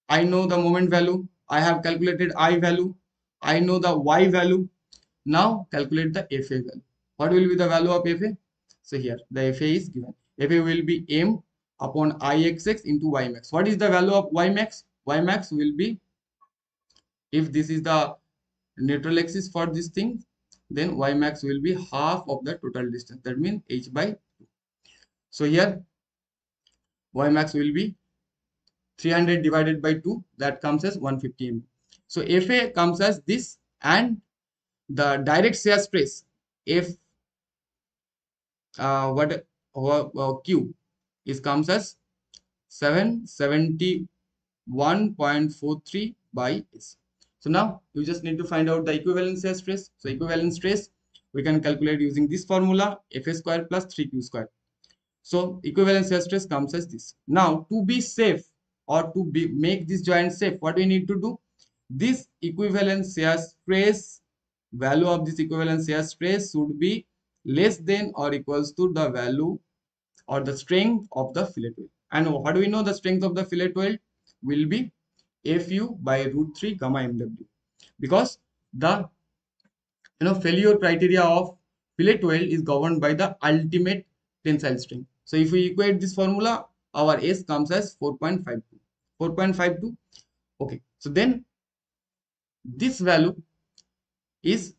I know the moment value, I have calculated I value, I know the Y value. Now calculate the FA value. What will be the value of FA? So here the FA is given. FA will be M upon IXX into Y max. What is the value of Y max? Y max will be, if this is the neutral axis for this thing, then Y max will be half of the total distance. That means H by 2. So here Y max will be 300 divided by 2, that comes as 150 mm. So FA comes as this, and the direct shear stress F Q is comes as 771.43 by S. So now you just need to find out the equivalent shear stress. So equivalent stress we can calculate using this formula, Fa square plus 3Q square. So equivalent shear stress comes as this. Now to be safe, or to make this joint safe, what we need to do? This equivalent shear stress, value of this equivalent shear stress should be less than or equals to the value or the strength of the fillet weld. And how do we know the strength of the fillet weld will be Fu by root 3 gamma mw? Because the failure criteria of fillet weld is governed by the ultimate tensile strength. So if we equate this formula, our S comes as 4.52. 4.52. Okay. So then this value is,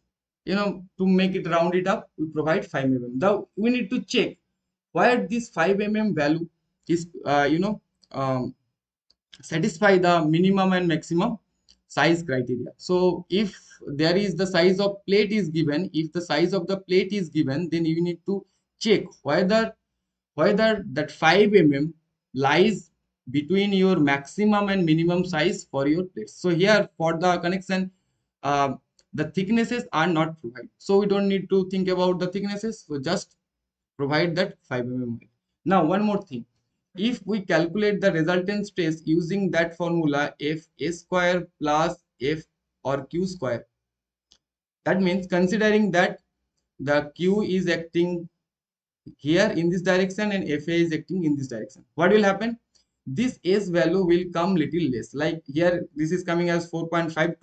to make it round it up, we provide 5 mm. Now we need to check where this 5 mm value is, satisfy the minimum and maximum size criteria. So if there is the size of plate is given, if the size of the plate is given, then you need to check whether that 5 mm lies between your maximum and minimum size for your plates. So here for the connection, uh, the thicknesses are not provided, so we don't need to think about the thicknesses, so just provide that 5 mm. Now one more thing, if we calculate the resultant stress using that formula, f a square plus f or q square, that means considering that the q is acting here in this direction and fa is acting in this direction, what will happen, this s value will come little less, like here this is coming as 4.52,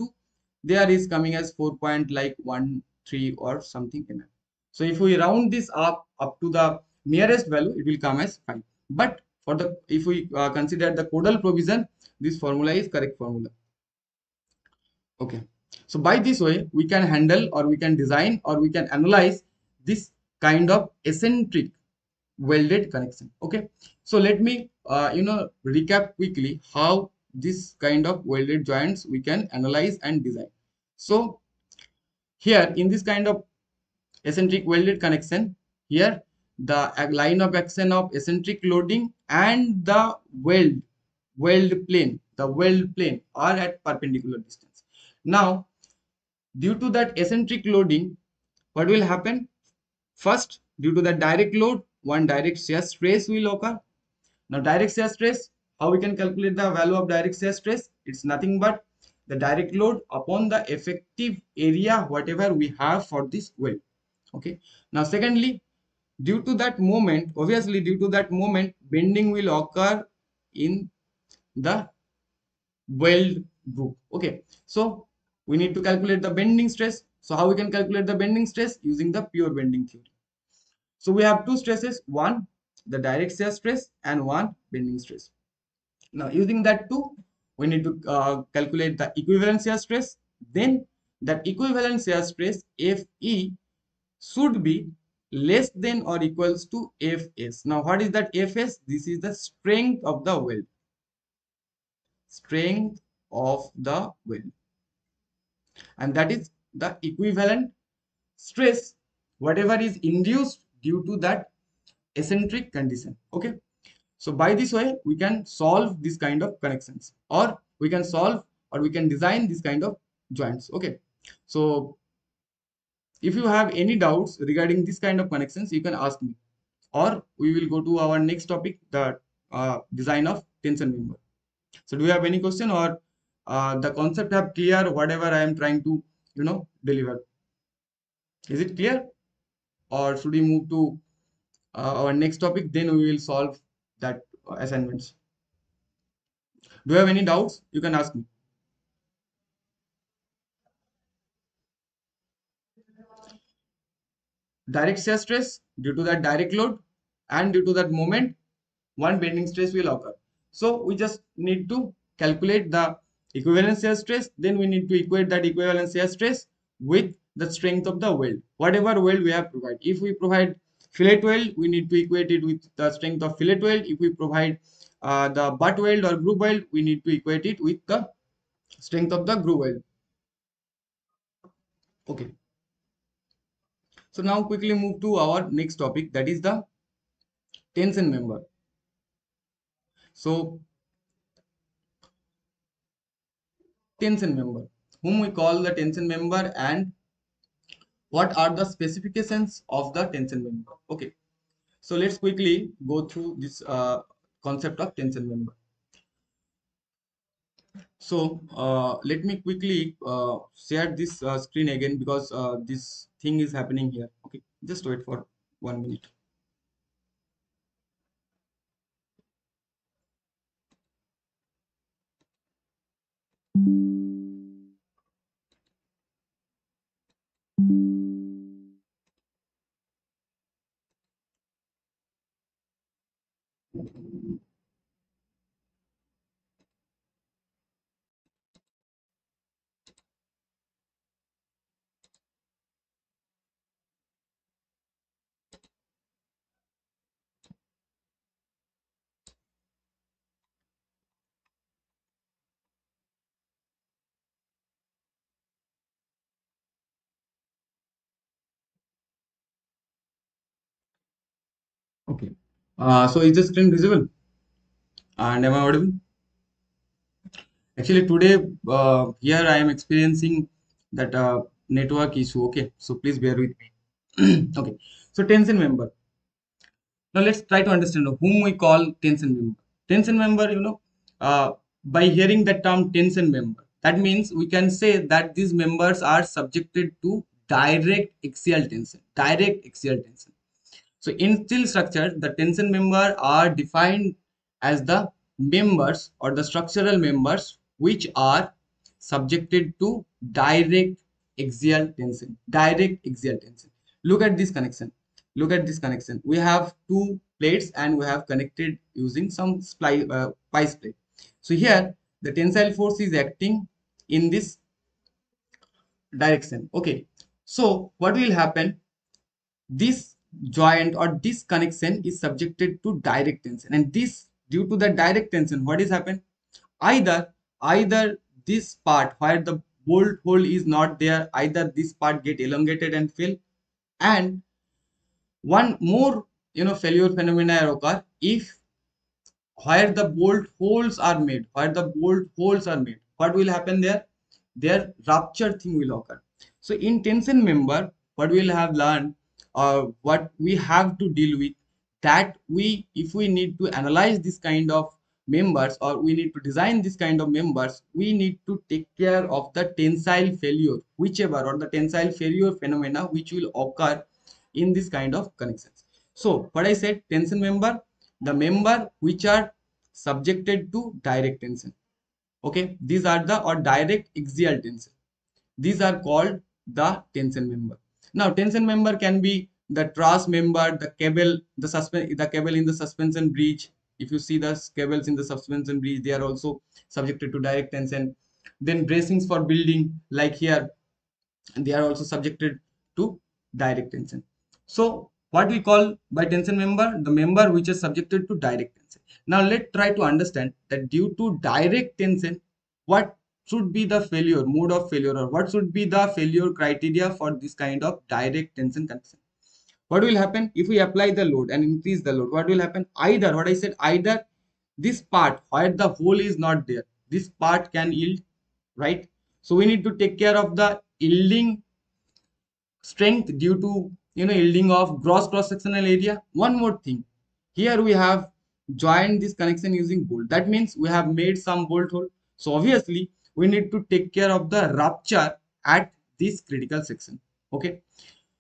there is coming as 4.13 or something mm. So if we round this up to the nearest value, it will come as 5. But for the, if we consider the codal provision, this formula is correct formula. Okay, so by this way we can handle, or we can design, or we can analyze this kind of eccentric welded connection. Okay, so let me recap quickly how this kind of welded joints we can analyze and design. So here in this kind of eccentric welded connection, here the line of action of eccentric loading and the weld plane are at perpendicular distance. Now due to that eccentric loading, what will happen, first due to the direct load, one direct shear stress will occur. Now direct shear stress, how we can calculate the value of direct shear stress? It's nothing but the direct load upon the effective area whatever we have for this weld. Okay. Now secondly, due to that moment, obviously due to that moment, bending will occur in the weld group. Okay. So we need to calculate the bending stress. So how we can calculate the bending stress? Using the pure bending theory. So we have two stresses, one the direct shear stress and one bending stress. Now using that two, we need to calculate the equivalent shear stress. Then that equivalent shear stress Fe should be less than or equals to Fs. Now what is that Fs? This is the strength of the weld. Strength of the weld. And that is the equivalent stress whatever is induced due to that eccentric condition. Okay. So by this way, we can solve this kind of connections, or we can solve, or we can design this kind of joints. Okay. So if you have any doubts regarding this kind of connections, you can ask me, or we will go to our next topic, the design of tension member. So do you have any question, or the concept have clear whatever I am trying to, deliver? Is it clear, or should we move to our next topic? Then we will solve that assignments. Do you have any doubts? You can ask me. Direct shear stress, due to that direct load and due to that moment, one bending stress will occur. So we just need to calculate the equivalent shear stress, then we need to equate that equivalent shear stress with the strength of the weld, whatever weld we have provided. If we provide fillet weld, we need to equate it with the strength of fillet weld. If we provide the butt weld or groove weld, we need to equate it with the strength of the groove weld. Okay. So now quickly move to our next topic, that is the tension member. So tension member, whom we call the tension member, and what are the specifications of the tension member. Okay, so let's quickly go through this concept of tension member. So let me quickly share this screen again, because this thing is happening here. Okay, just wait for 1 minute. Okay. So is the screen visible? And am I audible? Actually, today here I am experiencing that network issue. Okay, so please bear with me. Okay, so tension member. Now let's try to understand whom we call tension member. Tension member, by hearing the term tension member, that means we can say that these members are subjected to direct axial tension. Direct axial tension. So in steel structure, the tension member are defined as the members or the structural members which are subjected to direct axial tension. Direct axial tension. Look at this connection. Look at this connection. We have two plates and we have connected using some piece plate. So here the tensile force is acting in this direction. Okay. So what will happen? This joint or this connection is subjected to direct tension, and this due to the direct tension what is happen, either this part where the bolt hole is not there, either this part get elongated and fail, and one more failure phenomena occur if where the bolt holes are made, what will happen there? Their rupture thing will occur. So in tension member what we'll have learned, what we have to deal with, that we if we need to analyze this kind of members or we need to design this kind of members, we need to take care of the tensile failure, whichever or the tensile failure phenomena which will occur in this kind of connections. So what I said, tension member, the member which are subjected to direct tension. Okay, these are the or direct axial tension. These are called the tension member. Now, tension member can be the truss member, the cable, the cable in the suspension bridge. If you see the cables in the suspension bridge, they are also subjected to direct tension. Then bracings for building, like here, they are also subjected to direct tension. So what we call by tension member, the member which is subjected to direct tension. Now let's try to understand that due to direct tension, what should be the failure mode of failure, or what should be the failure criteria for this kind of direct tension connection. What will happen if we apply the load and increase the load? What will happen? Either what I said, either this part where the hole is not there, this part can yield, right? So we need to take care of the yielding strength due to yielding of gross cross sectional area. One more thing, here we have joined this connection using bolt, that means we have made some bolt hole, so obviously we need to take care of the rupture at this critical section. Okay,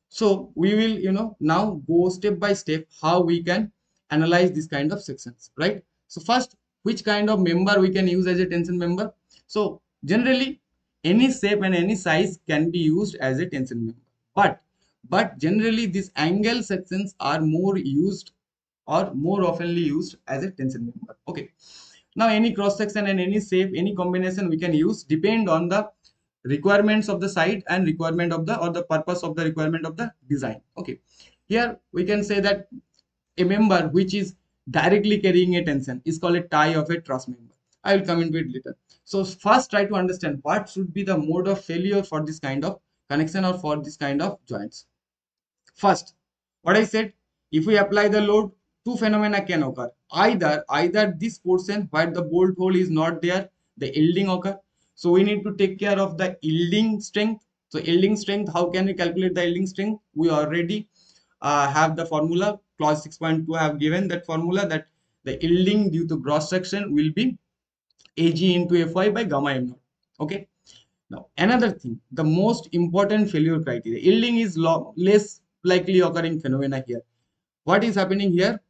so we will now go step by step how we can analyze this kind of sections, right? So first, which kind of member we can use as a tension member? So generally any shape and any size can be used as a tension member, but generally these angle sections are more used or more oftenly used as a tension member. Okay, now any cross section and any shape, any combination we can use depend on the requirements of the site and requirement of the or the purpose of the requirement of the design. Okay, here we can say that a member which is directly carrying a tension is called a tie of a truss member. I will come into it later. So first try to understand what should be the mode of failure for this kind of connection or for this kind of joints. First, what I said, if we apply the load, two phenomena can occur. Either this portion where the bolt hole is not there, the yielding occur. So we need to take care of the yielding strength. So yielding strength, how can we calculate the yielding strength? We already have the formula. Clause 6.2 have given that formula, that the yielding due to cross section will be Ag into Fy by gamma m naught. Okay. Now, another thing, the most important failure criteria, yielding is less likely occurring phenomena here. What is happening here?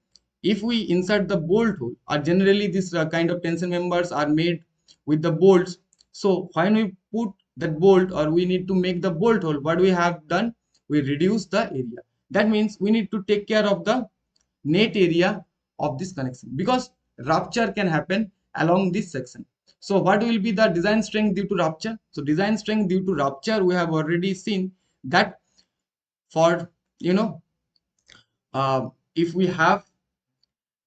If we insert the bolt hole, or generally this kind of tension members are made with the bolts. So when we put that bolt, or we need to make the bolt hole, what we have done, we reduce the area. That means we need to take care of the net area of this connection, because rupture can happen along this section. So what will be the design strength due to rupture? So design strength due to rupture, we have already seen that for, you know, if we have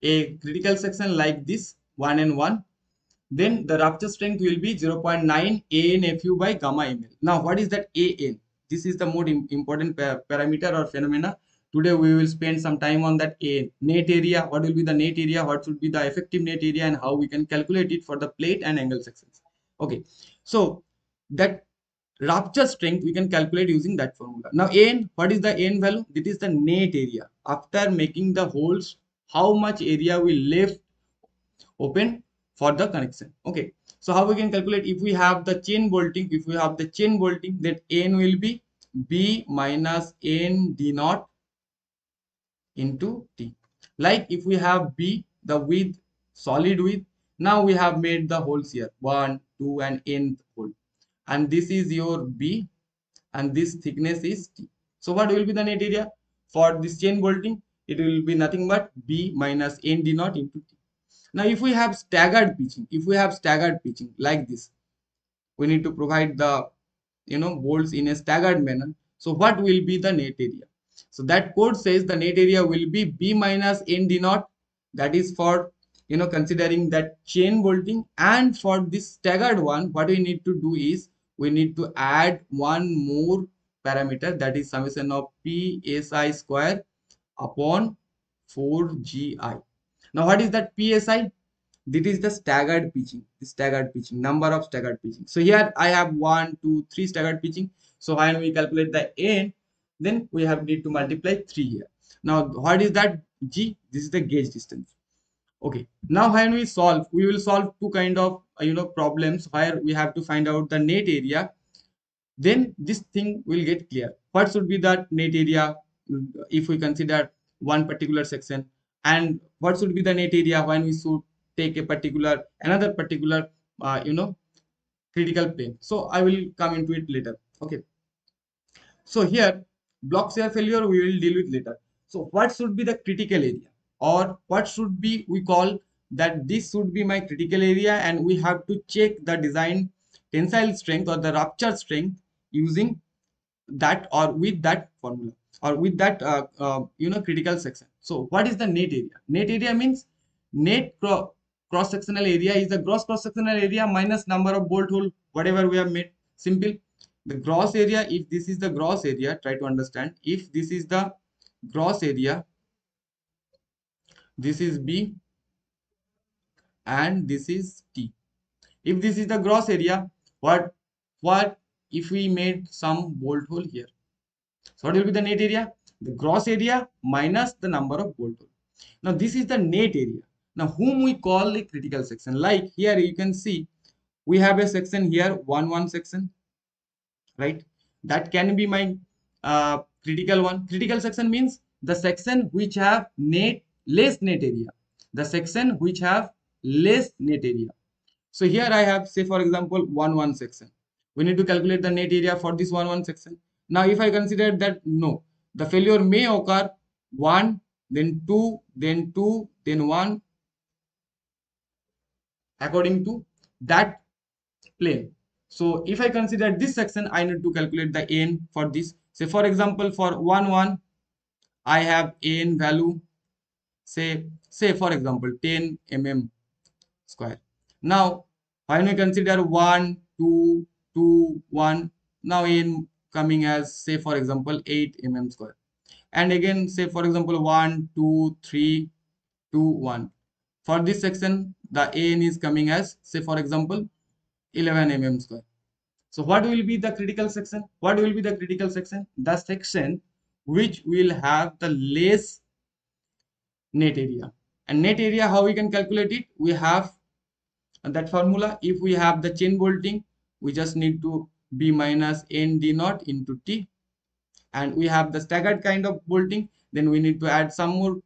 a critical section like this 1 and 1, then the rupture strength will be 0.9 ANFU by gamma ml. Now what is that AN? This is the more important parameter or phenomena. Today we will spend some time on that AN. Net area, what will be the net area, what should be the effective net area, and how we can calculate it for the plate and angle sections. Okay, so that rupture strength we can calculate using that formula. Now AN, what is the AN value? This is the net area. After making the holes, how much area we left open for the connection. Okay, so how we can calculate? If we have the chain bolting, then N will be B minus N D naught into T. Like if we have B, the width, solid width, now we have made the holes here 1, 2 and N hole, and this is your B, and this thickness is T. So what will be the net area for this chain bolting? It will be nothing but B minus N D naught into T. Now if we have staggered pitching like this, we need to provide the, you know, bolts in a staggered manner. So what will be the net area? So that code says the net area will be B minus N D naught. That is for, you know, considering that chain bolting. And for this staggered one, what we need to do is we need to add one more parameter, that is summation of PSI square upon 4GI. Now what is that PSI? This is the staggered pitching, number of staggered pitching. So here I have 1, 2, 3 staggered pitching. So when we calculate the N, then we have need to multiply 3 here. Now what is that G? This is the gauge distance. Okay, now when we will solve two kind of, you know, problems where we have to find out the net area. Then this thing will get clear. What should be that net area if we consider one particular section, and what should be the net area when we should take a another particular you know, critical plane. So I will come into it later. Okay, so here block shear failure we will deal with later. So what should be the critical area, or what should be, we call that this should be my critical area, and we have to check the design tensile strength or the rupture strength using that, or with that formula, or with that you know, critical section. So what is the net area? Net area means net cross sectional area is the gross cross sectional area minus number of bolt hole whatever we have made. Simple. The gross area, if this is the gross area, try to understand, if this is the gross area, this is B and this is T. If this is the gross area, what if we made some bolt hole here? So what will be the net area? The gross area minus the number of bolt hole. Now this is the net area. Now whom we call a critical section. Like here you can see we have a section here, 1 section, right? That can be my critical one. Critical section means the section which have less net area. The section which have less net area. So here I have, say for example, 1 section. We need to calculate the net area for this 1 section. Now if I consider that no, the failure may occur 1, then 2, then 2, then 1, according to that plane. So if I consider this section, I need to calculate the N for this. Say for example, for 1, I have N value, say for example 10 mm square. Now when we consider 1, 2, 2, 1, now N coming as, say for example 8 mm square. And again, say for example 1, 2, 3, 2, 1. For this section, the N is coming as, say for example 11 mm square. So what will be the critical section? What will be the critical section? The section which will have the less net area. And net area, how we can calculate it? We have that formula. If we have the chain bolting, we just need to B minus N D naught into T. And we have the staggered kind of bolting, then we need to add some more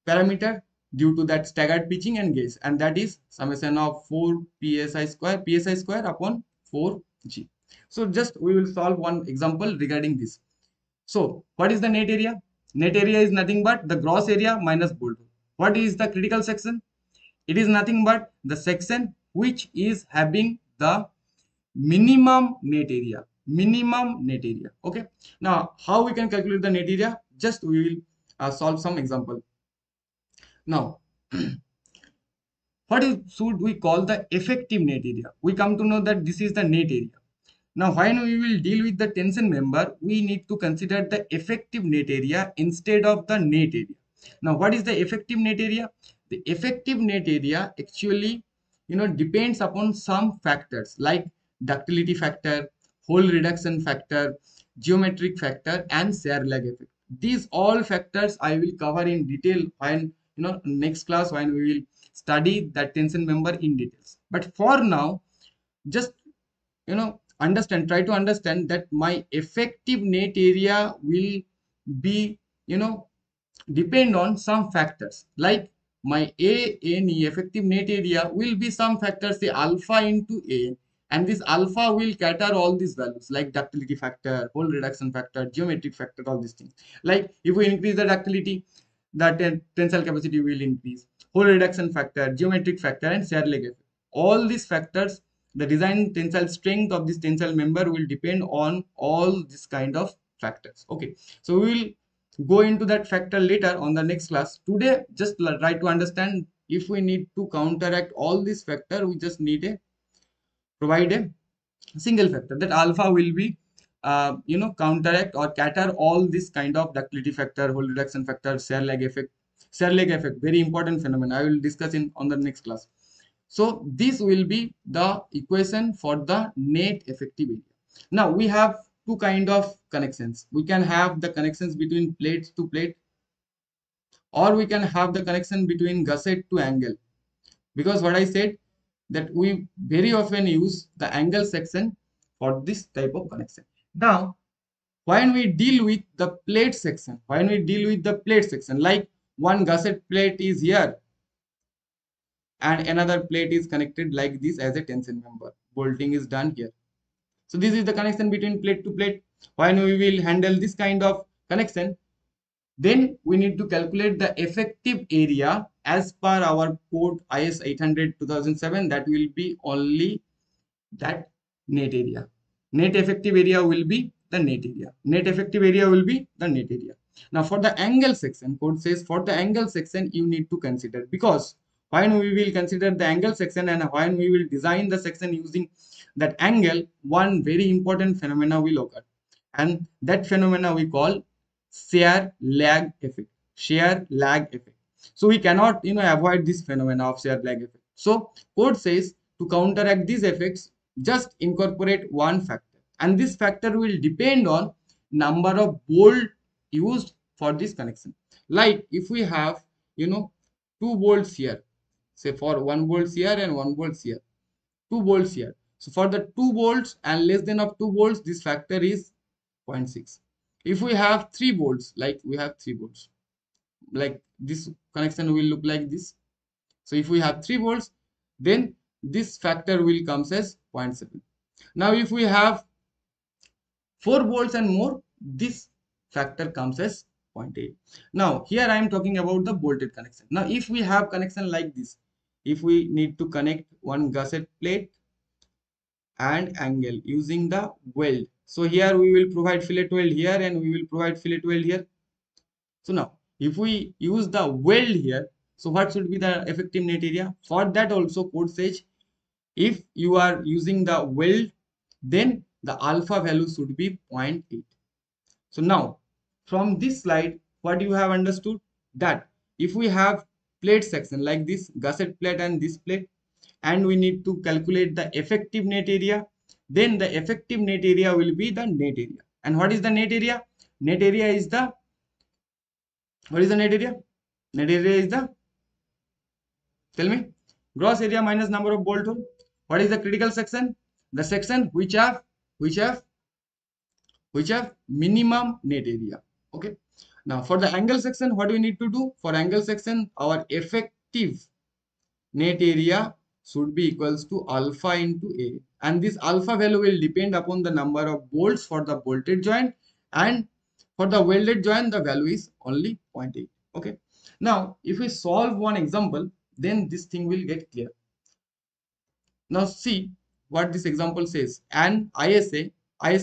parameter, due to that staggered pitching and gauge, and that is summation of 4 psi square upon 4g. So just we will solve one example regarding this. So what is the net area? Net area is nothing but the gross area minus bolt hole. What is the critical section? It is nothing but the section which is having the minimum net area. Minimum net area. Okay. Now how we can calculate the net area? Just we will solve some example. Now should we call the effective net area? We come to know that this is the net area. Now, when we will deal with the tension member, we need to consider the effective net area instead of the net area. Now, what is the effective net area? The effective net area actually, depends upon some factors like ductility factor, hole reduction factor, geometric factor, and shear lag effect. These all factors I will cover in detail when next class when we will study that tension member in details. But for now, just try to understand that my effective net area will be depend on some factors like my ANE effective net area will be some factors, say alpha into A, and this alpha will cater all these values like ductility factor, hole reduction factor, geometric factor, all these things. Like if we increase the ductility, the tensile capacity will increase, hole reduction factor, geometric factor, and shear lag effect. All these factors, the design tensile strength of this tensile member will depend on all this kind of factors. Okay, so we will go into that factor later on the next class. Today just try to understand, if we need to counteract all these factor, we just need a provide a single factor that alpha will be counteract or cater all this kind of ductility factor, hole reduction factor, shear lag effect. Shear lag effect, very important phenomenon, I will discuss in on the next class. So this will be the equation for the net effective area. Now we have two kind of connections. We can have the connections between plates to plate, or we can have the connection between gusset to angle. Because what I said, that we very often use the angle section for this type of connection. Now when we deal with the plate section, like one gusset plate is here and another plate is connected like this as a tension member, bolting is done here. So this is the connection between plate to plate. When we will handle this kind of connection, then we need to calculate the effective area as per our code IS 800/2007. That will be only that net area. Net effective area will be the net area. Net effective area will be the net area. Now for the angle section, code says for the angle section you need to consider, because when we will consider the angle section and when we will design the section using that angle, one very important phenomena will occur, and that phenomena we call shear lag effect. Shear lag effect. So we cannot avoid this phenomena of shear lag effect. So code says to counteract these effects, just incorporate one factor, and this factor will depend on number of bolt used for this connection. Like if we have two bolts here, say for one bolts here and one bolts here, two bolts here. So for the 2 volts and less than of 2 volts, this factor is 0.6. If we have 3 volts, like we have 3 volts, like this connection will look like this. So if we have 3 volts, then this factor will comes as 0.7. Now if we have 4 volts and more, this factor comes as 0.8. Now here I am talking about the bolted connection. Now if we have connection like this, if we need to connect one gusset plate and angle using the weld, so here we will provide fillet weld here and we will provide fillet weld here. So now if we use the weld here, so what should be the effective net area? For that also code says, if you are using the weld, then the alpha value should be 0.8. So now from this slide, what you have understood, that if we have plate section like this gusset plate and this plate, and we need to calculate the effective net area, then the effective net area will be the net area. And what is the net area? Net area is the, what is the net area? Net area is the, tell me, gross area minus number of bolt hole. What is the critical section? The section which have minimum net area. Okay. Now for the angle section, what do we need to do? For angle section, our effective net area should be equals to alpha into A, and this alpha value will depend upon the number of bolts for the bolted joint, and for the welded joint the value is only 0.8. Okay, now if we solve one example, then this thing will get clear. Now see what this example says. An ISA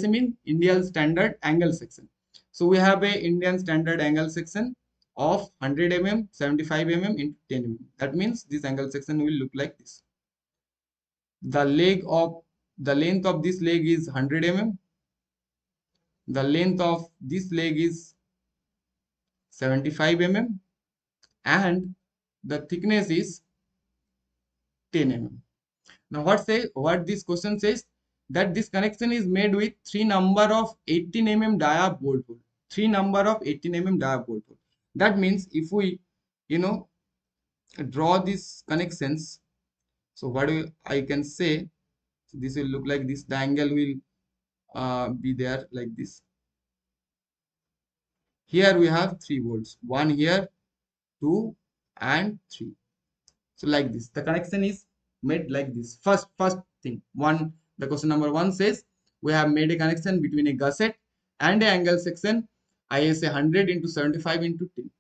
means Indian Standard Angle Section. So we have a Indian Standard Angle Section of 100 mm, 75 mm into 10 mm. That means this angle section will look like this. The length of this leg is 100 mm. The length of this leg is 75 mm, and the thickness is 10 mm. Now what this question says, that this connection is made with 3 number of 18 mm dia bolt hole. 3 number of 18 mm dia bolt hole. That means if we draw these connections, so what I can say, so this will look like this. The angle will be there like this. Here we have 3 bolts, 1 here, 2 and 3. So like this, the connection is made like this. First thing, the question number 1 says we have made a connection between a gusset and a angle section ISA 100 into 75 into 10,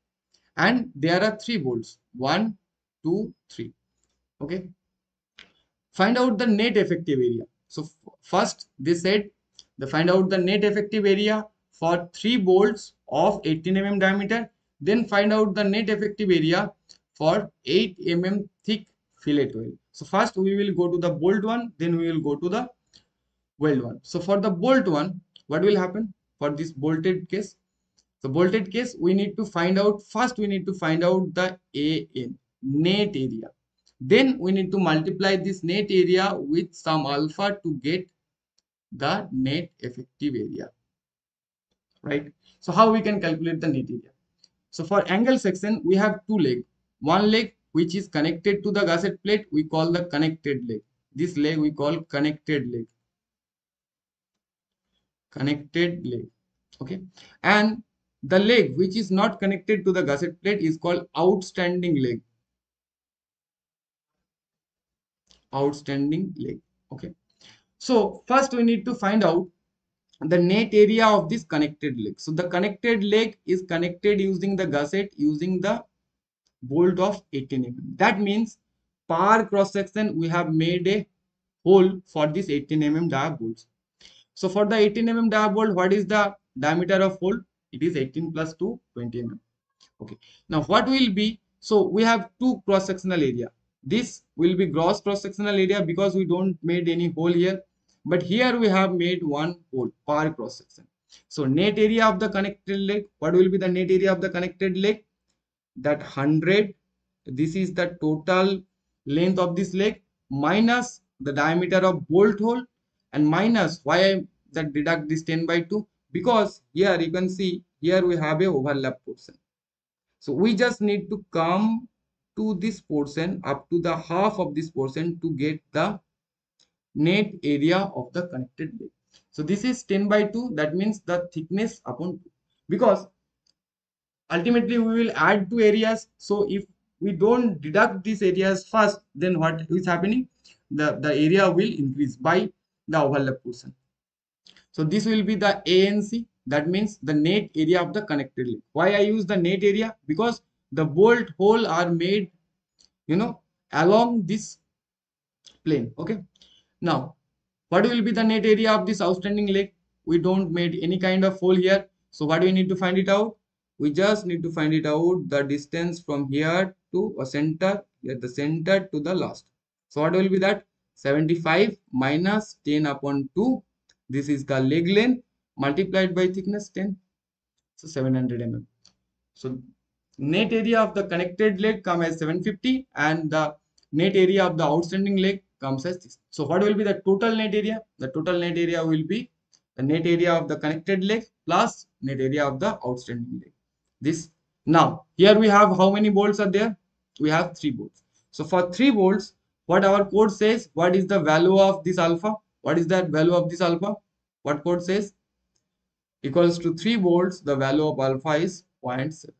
and there are 3 bolts, 1, 2, 3. Okay, find out the net effective area. So first they said they find out the net effective area for 3 bolts of 18 mm diameter, then find out the net effective area for 8 mm thick fillet weld. So first we will go to the bolt one, then we will go to the weld one. So for the bolt one, what will happen for this bolted case? So bolted case, we need to find out, first we need to find out the AN, net area. Then we need to multiply this net area with some alpha to get the net effective area, right? So how we can calculate the net area? So for angle section, we have 2 legs. One leg which is connected to the gusset plate, we call the connected leg. This leg we call connected leg. Connected leg. Okay. And the leg which is not connected to the gusset plate is called outstanding leg. Outstanding leg. Okay. So first we need to find out the net area of this connected leg. So the connected leg is connected using the gusset using the bolt of 18 mm. That means per cross section we have made a hole for this 18 mm dia bolts. So for the 18 mm dia bolt, what is the diameter of hole? It is 18 plus 2, 20 mm. Okay. Now what will be? So we have 2 cross sectional area. This will be gross cross sectional area because we don't made any hole here. But here we have made 1 hole per cross section. So net area of the connected leg, what will be the net area of the connected leg? That 100, this is the total length of this leg, minus the diameter of bolt hole, and minus, why I that deduct this 10 by 2? Because here you can see, here we have a overlap portion. So we just need to come to this portion, up to the half of this portion, to get the net area of the connected leg. So this is 10 by 2, that means the thickness upon 2, because ultimately we will add 2 areas. So if we don't deduct these areas first, then what is happening? The area will increase by the overlap portion. So this will be the ANC, that means the net area of the connected leg. Why I use the net area? Because the bolt hole are made along this plane. Okay. Now what will be the net area of this outstanding leg? We don't made any kind of hole here. So what do we need to find it out? We just need to find it out, the distance from here to a center, at the center to the last. So what will be that? 75 minus 10 upon 2. This is the leg length multiplied by thickness 10. So 700 mm. So net area of the connected leg comes as 750, and the net area of the outstanding leg comes as this. So what will be the total net area? The total net area will be the net area of the connected leg plus net area of the outstanding leg. This. Now here we have how many bolts are there? We have 3 bolts. So for 3 bolts, what our code says, what is the value of this alpha? What is that value of this alpha? What code says? Equals to 3 bolts, the value of alpha is 0.7.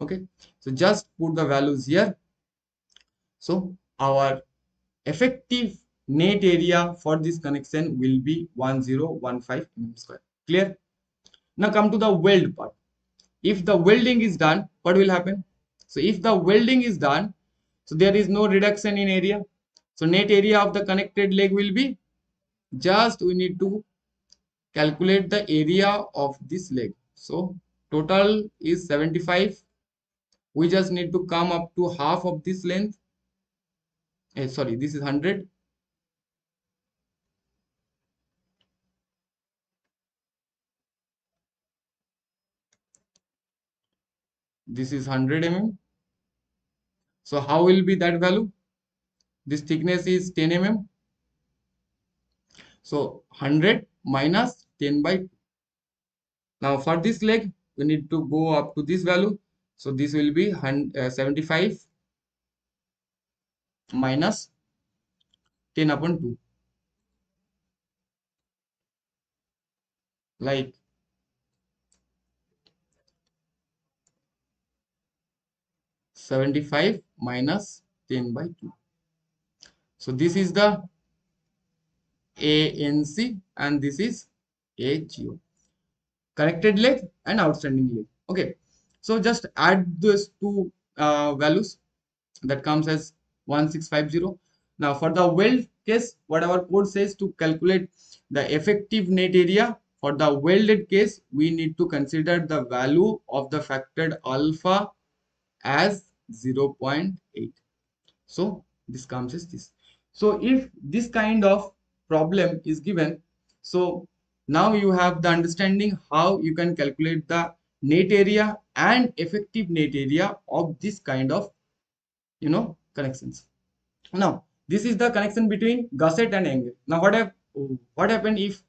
Okay, so just put the values here. So our effective net area for this connection will be 1015 mm square. Clear? Now come to the weld part. If the welding is done, what will happen? So if the welding is done, so there is no reduction in area. So net area of the connected leg will be, just we need to calculate the area of this leg. So total is 75. We just need to come up to half of this length. Sorry, this is 100. This is 100 mm. So how will be that value? This thickness is 10 mm. So 100 minus 10 by 2. Now for this leg, we need to go up to this value. So this will be 75 minus 10 upon 2. Like 75 minus 10 by 2. So this is the ANC and this is AGO. Connected leg and outstanding leg. Okay. So just add those two values. That comes as 1650. Now for the weld case, what our code says, to calculate the effective net area for the welded case, we need to consider the value of the factored alpha as 0.8. So this comes as this. So if this kind of problem is given, so now you have the understanding how you can calculate the net area and effective net area of this kind of connections. Now this is the connection between gusset and angle. Now what happened if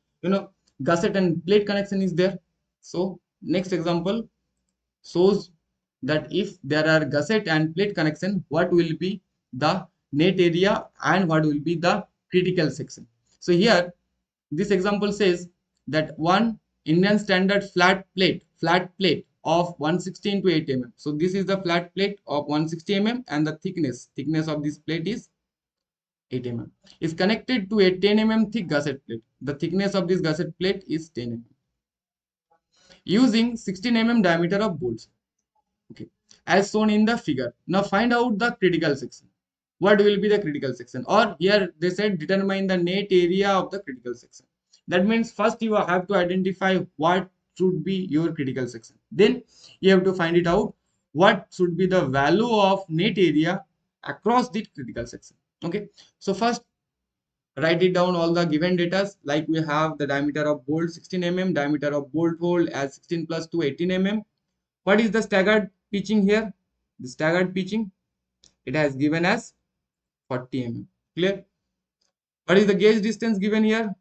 gusset and plate connection is there? So next example shows that if there are gusset and plate connection, what will be the net area and what will be the critical section. So here this example says that one Indian standard flat plate of 116 to 8 mm. So this is the flat plate of 160 mm and the thickness of this plate is 8 mm. Is connected to a 10 mm thick gusset plate. The thickness of this gusset plate is 10 mm. Using 16 mm diameter of bolts. Okay, as shown in the figure. Now find out the critical section. What will be the critical section? Or here they said determine the net area of the critical section. That means first you have to identify what should be your critical section. Then you have to find it out what should be the value of net area across the critical section. Okay, so first write it down all the given data. Like we have the diameter of bolt 16 mm, diameter of bolt hole as 16 plus 2 18 mm. What is the staggered pitching here? The staggered pitching, it has given as 40 mm. Clear? What is the gauge distance given here?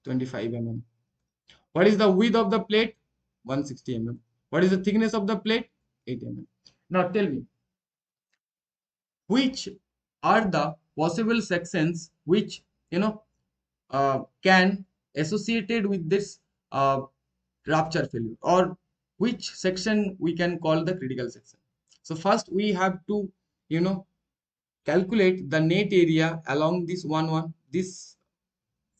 25 mm. What is the width of the plate? 160 mm. What is the thickness of the plate? 8 mm. Now tell me, which are the possible sections which can associated with this rupture failure, or which section we can call the critical section. So first we have to calculate the net area along this one. This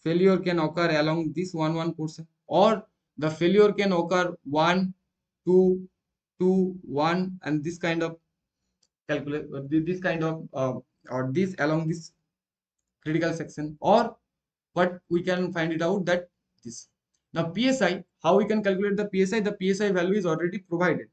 failure can occur along this one portion, or the failure can occur 1 2 2 1 and this kind of calculate this kind of or this along this critical section, or but we can find it out that this. Now psi, how we can calculate the psi? The psi value is already provided.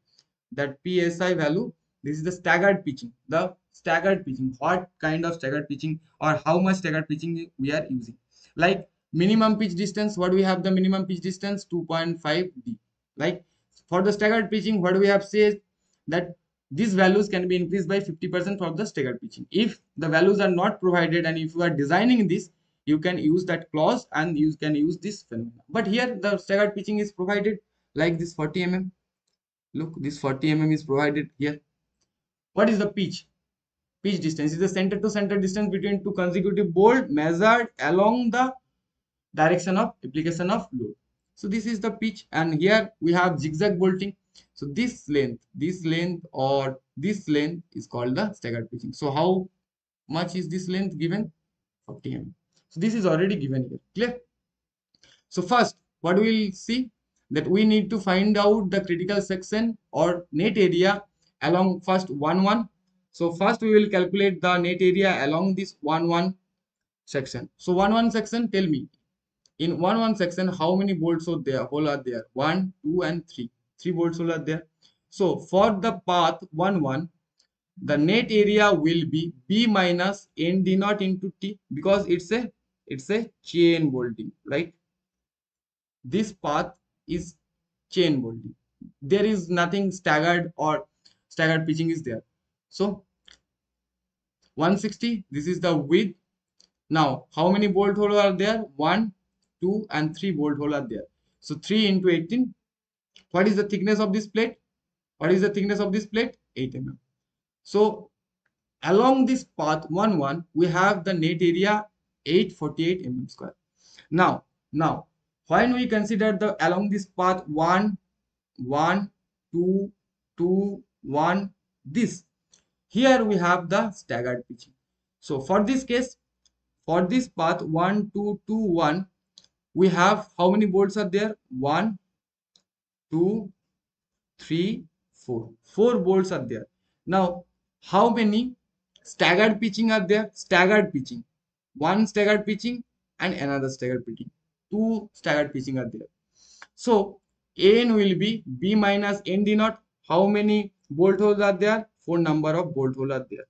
That psi value, this is the staggered pitching. The staggered pitching, what kind of staggered pitching or how much staggered pitching we are using. Like minimum pitch distance, what we have, the minimum pitch distance 2.5 d. Like for the staggered pitching, what we have said that these values can be increased by 50% for the staggered pitching. If the values are not provided and if you are designing this, you can use that clause and you can use this phenomenon. But here the staggered pitching is provided like this 40 mm. Look, this 40 mm is provided here. What is the pitch? Pitch distance is the center to center distance between two consecutive bolt measured along the direction of application of load. So this is the pitch, and here we have zigzag bolting. So this length or this length is called the staggered pitching. So how much is this length given? 40 mm. So this is already given here. Clear? So first, what we will see, that we need to find out the critical section or net area along first 1 1. So first we will calculate the net area along this 1 1 section. So 1 1 section, tell me, in 1 1 section how many bolts are there? Hole are there? 1, 2 and 3. 3 bolts hole are there. So for the path 1 1, the net area will be B minus N D naught into T, because it's a chain bolting, right? This path is chain bolting. There is nothing staggered or staggered pitching is there. So 160, this is the width. Now how many bolt holes are there? 1, 2 and 3 bolt holes are there. So 3 into 18. What is the thickness of this plate? What is the thickness of this plate? 8 mm. So along this path 1 1, we have the net area 848 mm square. Now when we consider the along this path 1 1 2 2 1, this here we have the staggered pitching. So for this case, for this path 1 2 2 1, we have how many bolts are there? 1 2 3 4. 4 bolts are there. Now how many staggered pitching are there? Staggered pitching, one staggered pitching and another staggered pitching, 2 staggered pitching are there. So N will be B minus N D naught. How many bolt holes are there? 4 number of bolt holes are there.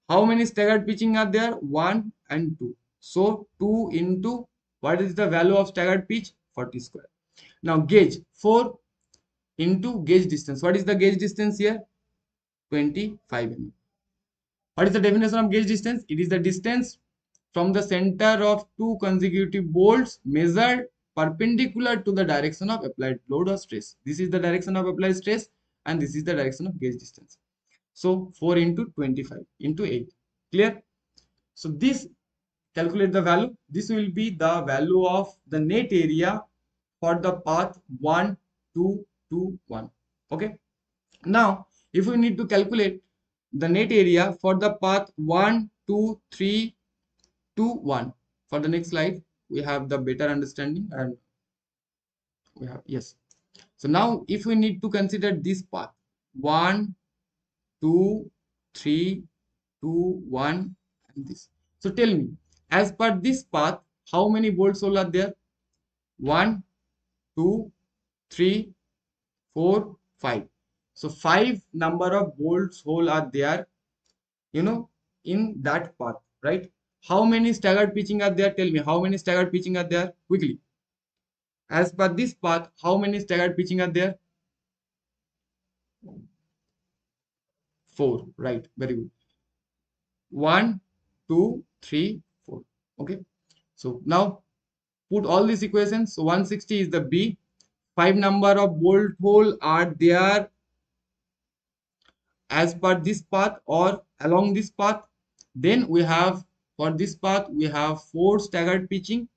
How many staggered pitching are there? 1 and 2. So 2 into, what is the value of staggered pitch? 40 square. Now gauge, 4 into gauge distance. What is the gauge distance here? 25 mm. What is the definition of gauge distance? It is the distance from the center of two consecutive bolts measured perpendicular to the direction of applied load or stress. This is the direction of applied stress and this is the direction of gauge distance. So 4 into 25 into 8. Clear? So this, calculate the value. This will be the value of the net area for the path 1 2 2 1. Okay. Now if we need to calculate the net area for the path 1 2 3 2 1, for the next slide we have the better understanding, and we have, yes. So now if we need to consider this path 1 2 3 2 1 and this, so tell me, as per this path how many bolts hole are there? 1 2 3 4 5. So 5 number of bolts hole are there, in that path, right? How many staggered pitching are there? Tell me, how many staggered pitching are there? Quickly. As per this path, how many staggered pitching are there? 4, right? Very good. 1 2 3 4. Okay. So now put all these equations. So 160 is the B. 5 number of bolt hole are there as per this path or along this path. Then we have, for this path we have 4 staggered pitching.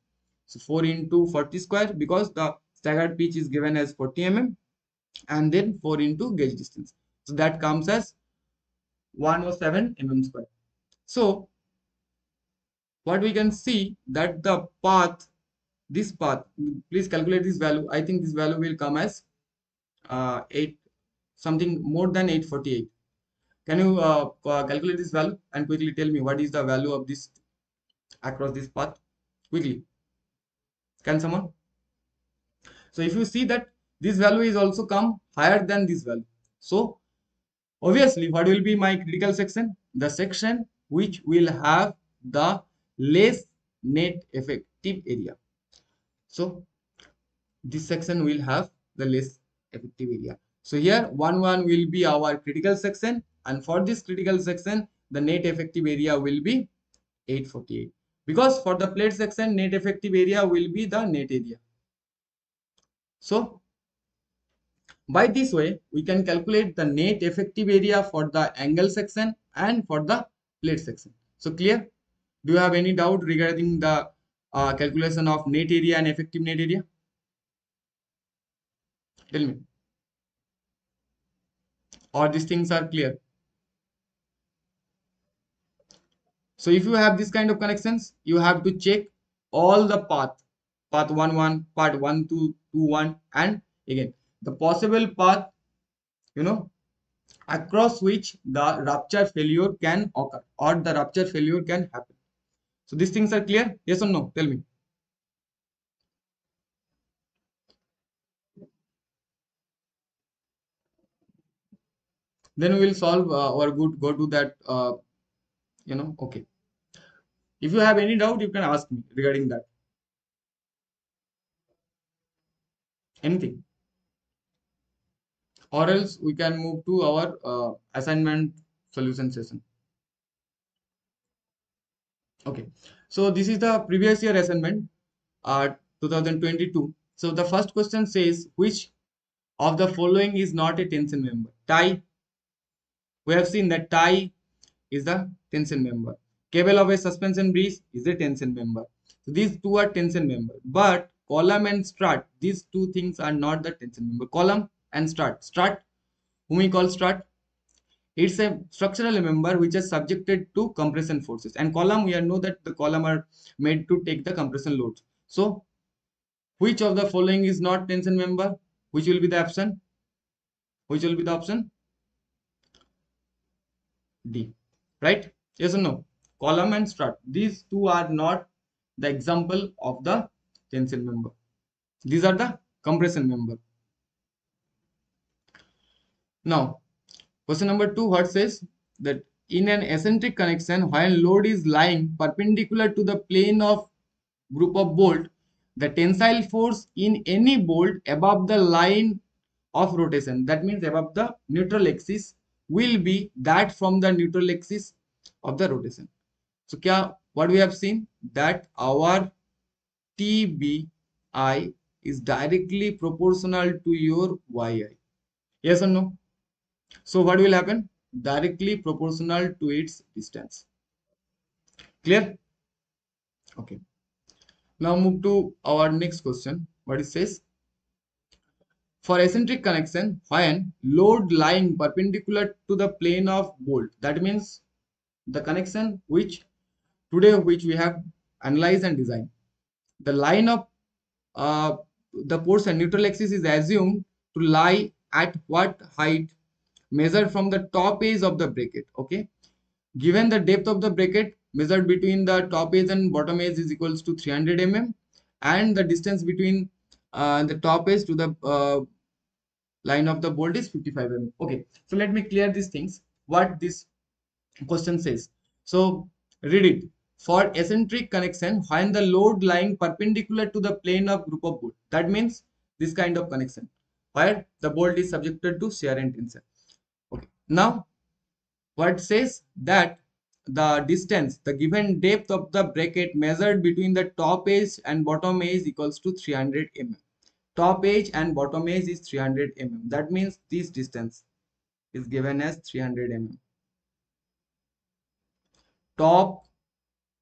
So 4 into 40 square, because the staggered pitch is given as 40 mm, and then 4 into gauge distance. So that comes as 107 mm square. So what we can see, that the path, this path, please calculate this value. I think this value will come as 8, something more than 848. Can you calculate this value and quickly tell me what is the value of this across this path? Quickly. Can someone? So if you see that this value is also come higher than this value. So obviously what will be my critical section? The section which will have the less net effective area. So this section will have the less effective area. So here 1 1 will be our critical section, and for this critical section the net effective area will be 848, because for the plate section net effective area will be the net area. So by this way we can calculate the net effective area for the angle section and for the plate section. So clear? Do you have any doubt regarding the calculation of net area and effective net area? Tell me. Or these things are clear. So if you have this kind of connections, you have to check all the path 1 1, path 1 2 2 1, and again the possible path, you know, across which the rupture failure can occur or the rupture failure can happen. So these things are clear? Yes or no? Tell me. Then we will solve or go to that. Okay. If you have any doubt, you can ask me regarding that. Anything, or else we can move to our assignment solution session. Okay. So this is the previous year assignment, 2022. So the first question says, which of the following is not a tension member? Tie. We have seen that tie is the tension member. Cable of a suspension bridge is a tension member. So these two are tension member. But column and strut, these two things are not the tension member. Column and strut. Strut, whom we call strut, it's a structural member which is subjected to compression forces. And column, we know that the column are made to take the compression loads. So which of the following is not tension member? Which will be the option? Which will be the option? D. Right? Yes or no? Column and strut. These two are not the example of the tension member. These are the compression member. Now, question number 2, what says that in an eccentric connection, when load is lying perpendicular to the plane of group of bolt, the tensile force in any bolt above the line of rotation, that means above the neutral axis, will be that from the neutral axis of the rotation. So what we have seen, that our TBI is directly proportional to your YI. Yes or no? So what will happen? Directly proportional to its distance. Clear? Okay. Now move to our next question. What it says? For eccentric connection, when load lying perpendicular to the plane of bolt, that means the connection which we have analyzed and designed. The line of the portion neutral axis is assumed to lie at what height measured from the top edge of the bracket. Okay, given the depth of the bracket measured between the top edge and bottom edge is equals to 300 mm, and the distance between the top edge to the line of the bolt is 55 mm. Okay, so let me clear these things. What this question says. So read it. For eccentric connection, when the load lying perpendicular to the plane of group of bolt, that means this kind of connection where the bolt is subjected to shear and tension. Okay. Now what says that the distance, the given depth of the bracket measured between the top edge and bottom edge equals to 300 mm. Top edge and bottom edge is 300 mm. That means this distance is given as 300 mm. Top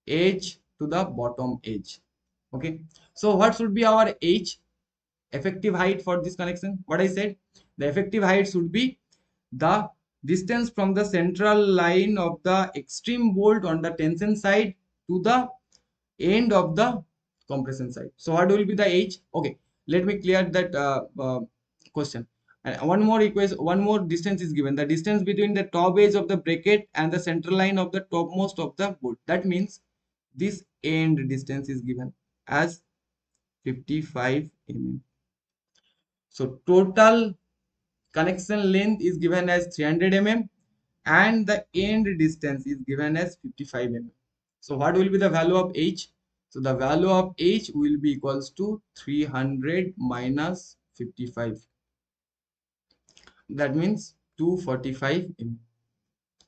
edge to the bottom edge. Okay, so what should be our h effective height for this connection? What I said, the effective height should be the distance from the central line of the extreme bolt on the tension side to the end of the compression side. So what will be the h? Okay, let me clear that question. And one more equation, one more distance is given, the distance between the top edge of the bracket and the central line of the topmost of the bolt. That means this end distance is given as 55 mm. So total connection length is given as 300 mm and the end distance is given as 55 mm. So what will be the value of h? So the value of h will be equals to 300 minus 55. That means 245 mm.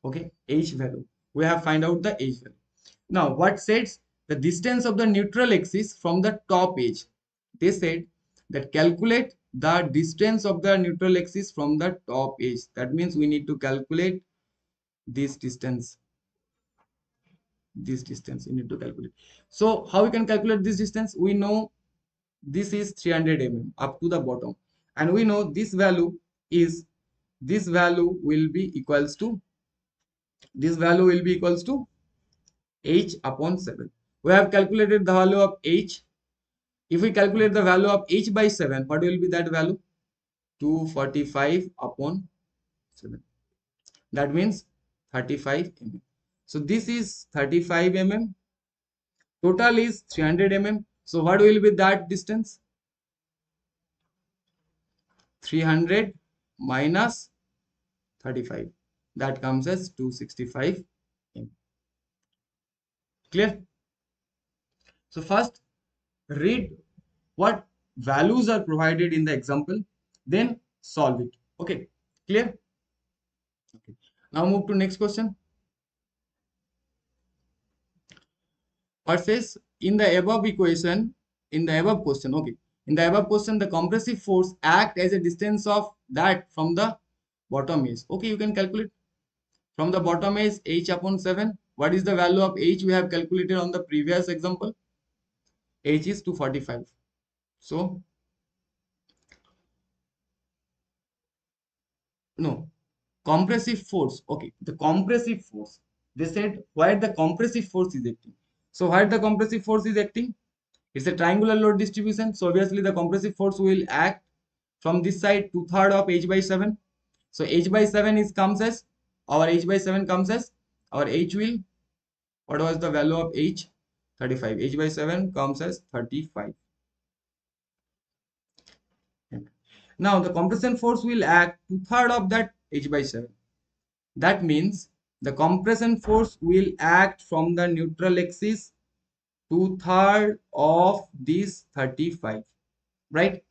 Okay, h value. We have find out the h value. Now, what says the distance of the neutral axis from the top edge? They said that calculate the distance of the neutral axis from the top edge. That means we need to calculate this distance. This distance we need to calculate. So, how we can calculate this distance? We know this is 300 mm up to the bottom, and we know this value is, this value will be equals to, this value will be equals to h upon 7. We have calculated the value of h. If we calculate the value of h by 7, what will be that value? 245 upon 7. That means 35 mm. So this is 35 mm. Total is 300 mm. So what will be that distance? 300 minus 35. That comes as 265 mm. Clear? So first read what values are provided in the example, then solve it. Okay, clear? Okay. Now move to next question. What says in the above equation, in the above question, okay, in the above question, the compressive force act as a distance of that from the bottom edge. Okay, you can calculate from the bottom edge h upon 7. What is the value of h? We have calculated on the previous example. H is 245. So no, compressive force. Okay, the compressive force. They said where the compressive force is acting. So where the compressive force is acting? It's a triangular load distribution. So obviously the compressive force will act from this side 2/3 of h by 7. So h by 7 is comes as, our h by 7 comes as, our h will, what was the value of h? 35. H by 7 comes as 35. Now the compression force will act 2/3 of that h by 7. That means the compression force will act from the neutral axis 2/3 of this 35, right?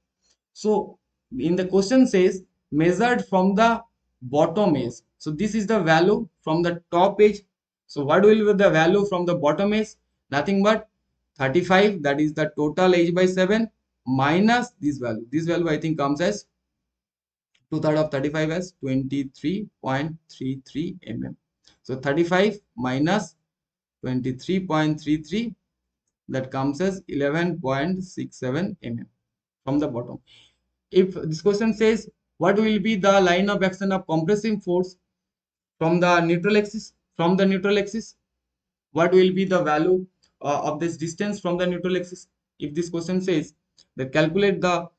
So in the question says measured from the bottom edge. So this is the value from the top edge. So what will be the value from the bottom edge? Nothing but 35, that is the total h by 7 minus this value. This value I think comes as 2/3 of 35 as 23.33 mm. So 35 minus 23.33, that comes as 11.67 mm from the bottom. If this question says what will be the line of action of compressive force from the neutral axis, what will be the value of this distance from the neutral axis? If this question says that calculate the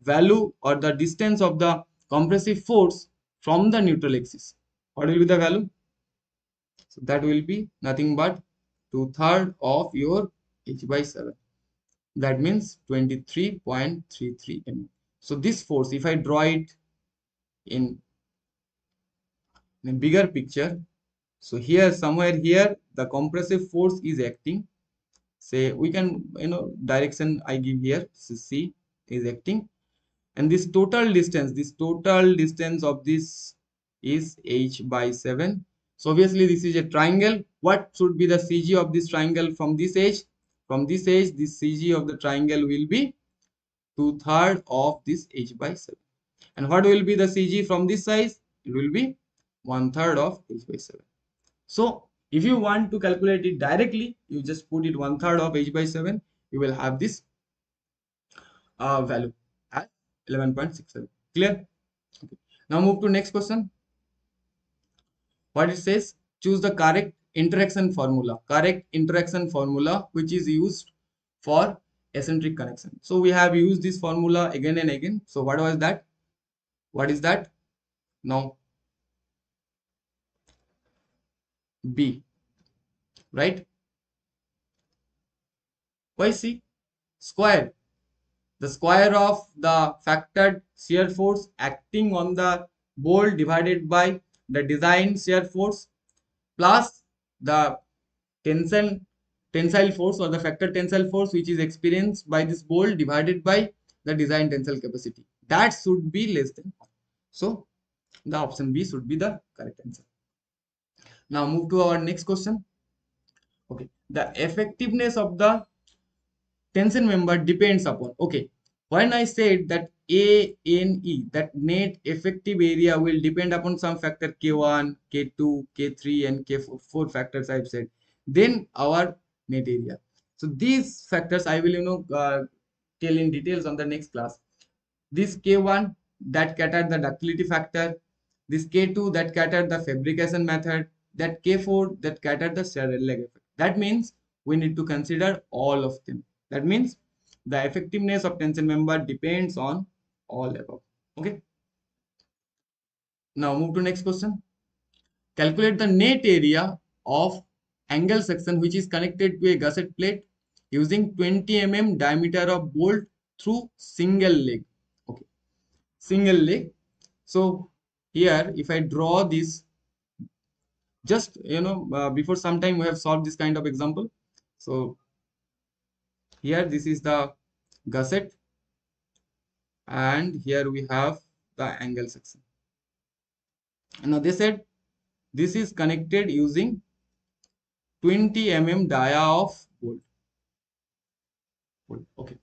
value or the distance of the compressive force from the neutral axis, what will be the value? So that will be nothing but 2/3 of your h by 7. That means 23.33 mm. So this force, if I draw it in a bigger picture, so here somewhere here the compressive force is acting. Say we can, direction I give here. So C is acting, and this total distance of this is h by 7. So obviously this is a triangle. What should be the CG of this triangle from this edge? From this edge, this CG of the triangle will be 2/3 of this h by 7. And what will be the CG from this side? It will be 1/3 of h by 7. So if you want to calculate it directly, you just put it 1/3 of h by 7. You will have this value as 11.67. Clear? Okay. Now move to next question. What it says, choose the correct interaction formula. Correct interaction formula which is used for eccentric connection. So we have used this formula again and again. So what was that? What is that? Now B, right? Why C? Square. The square of the factored shear force acting on the bolt divided by the design shear force plus the tensile force or the factor tensile force which is experienced by this bolt divided by the design tensile capacity. That should be less than 1. So the option B should be the correct answer. Now move to our next question. Okay, the effectiveness of the tension member depends upon, okay, when I said that ANE, that net effective area will depend upon some factor K1, K2, K3 and K4, 4 factors I've said, then our net area. So these factors I will tell in details on the next class. this K1 that cater the ductility factor, this K2 that cater the fabrication method, that K4 that cater the sterile leg effect. That means we need to consider all of them. That means the effectiveness of tension member depends on all above. Okay. Now move to next question. Calculate the net area of angle section which is connected to a gusset plate using 20 mm diameter of bolt through single leg. Okay, single leg. So here, if I draw this, just before some time we have solved this kind of example. So here, this is the gusset, and here we have the angle section. And now they said this is connected using 20 mm dia of bolt. Okay.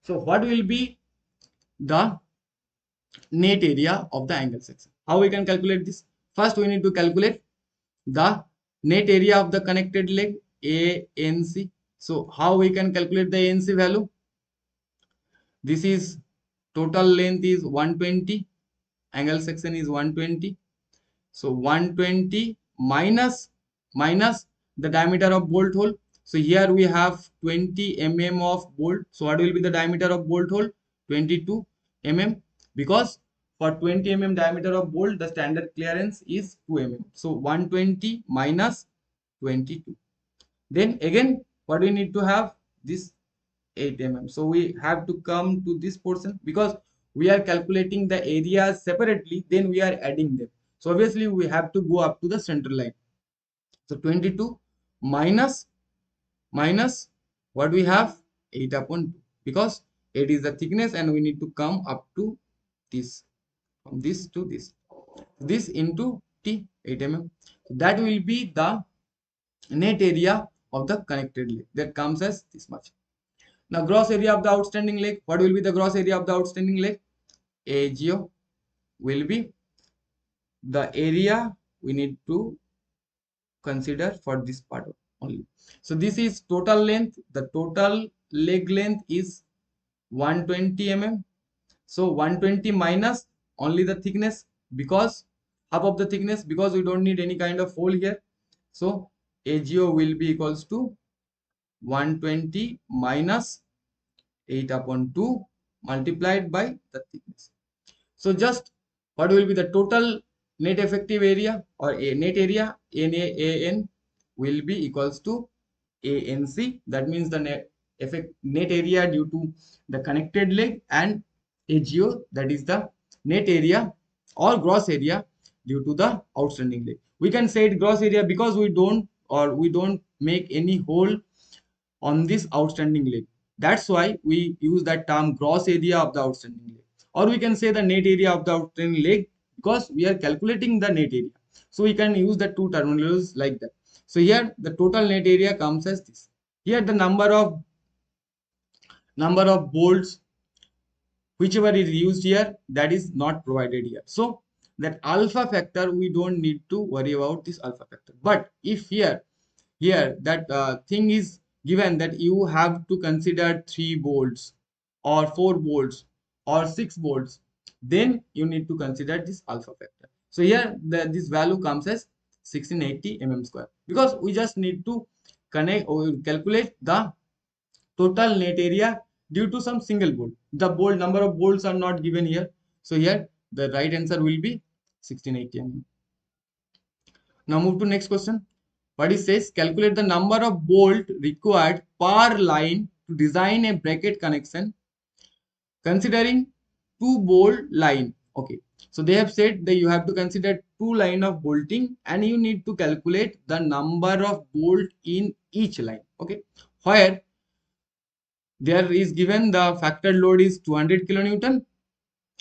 So what will be the net area of the angle section? How we can calculate this? First, we need to calculate the net area of the connected leg, ANC. So how we can calculate the ANC value? This is total length is 120, angle section is 120. So 120 minus the diameter of bolt hole. So here we have 20 mm of bolt. So what will be the diameter of bolt hole? 22 mm, because for 20 mm diameter of bolt the standard clearance is 2 mm. So 120 minus 22. Then again what we need to have? This 8 mm. So we have to come to this portion, because we are calculating the areas separately, then we are adding them. So obviously we have to go up to the center line. So 22 minus what we have? 8 upon 2, because 8 is the thickness and we need to come up to this, from this to this into T, 8 mm. That will be the net area of the connected leg. That comes as this much. Now gross area of the outstanding leg. What will be the gross area of the outstanding leg? AGO will be the area we need to consider for this part only. So this is total length. The total leg length is 120 mm. So 120 minus only the thickness, because half of the thickness, because we don't need any kind of hole here. So AGO will be equals to 120 minus 8 upon 2 multiplied by the thickness. So just what will be the total net effective area, or a net area? NAAN will be equals to ANC. That means the net area due to the connected leg, and AGO, that is the net area or gross area due to the outstanding leg. We can say it gross area because we don't make any hole on this outstanding leg. That's why we use that term gross area of the outstanding leg. Or we can say the net area of the outstanding leg, because we are calculating the net area. So we can use the two terminologies like that. So here the total net area comes as this. Here the number of bolts whichever is used here, that is not provided here. So that alpha factor, we don't need to worry about this alpha factor. But if here that thing is given that you have to consider 3 bolts or 4 bolts or 6 bolts, then you need to consider this alpha factor. So here this value comes as 1680 mm square, because we just need to connect or calculate the total net area due to some single bolt. The bolt number of bolts are not given here. So here the right answer will be 1680 mm. Now move to next question. What it says, calculate the number of bolt required per line to design a bracket connection considering 2 bolt line. Okay, so they have said that you have to consider 2 line of bolting and you need to calculate the number of bolt in each line. Okay, where there is given the factor load is 200 kilonewton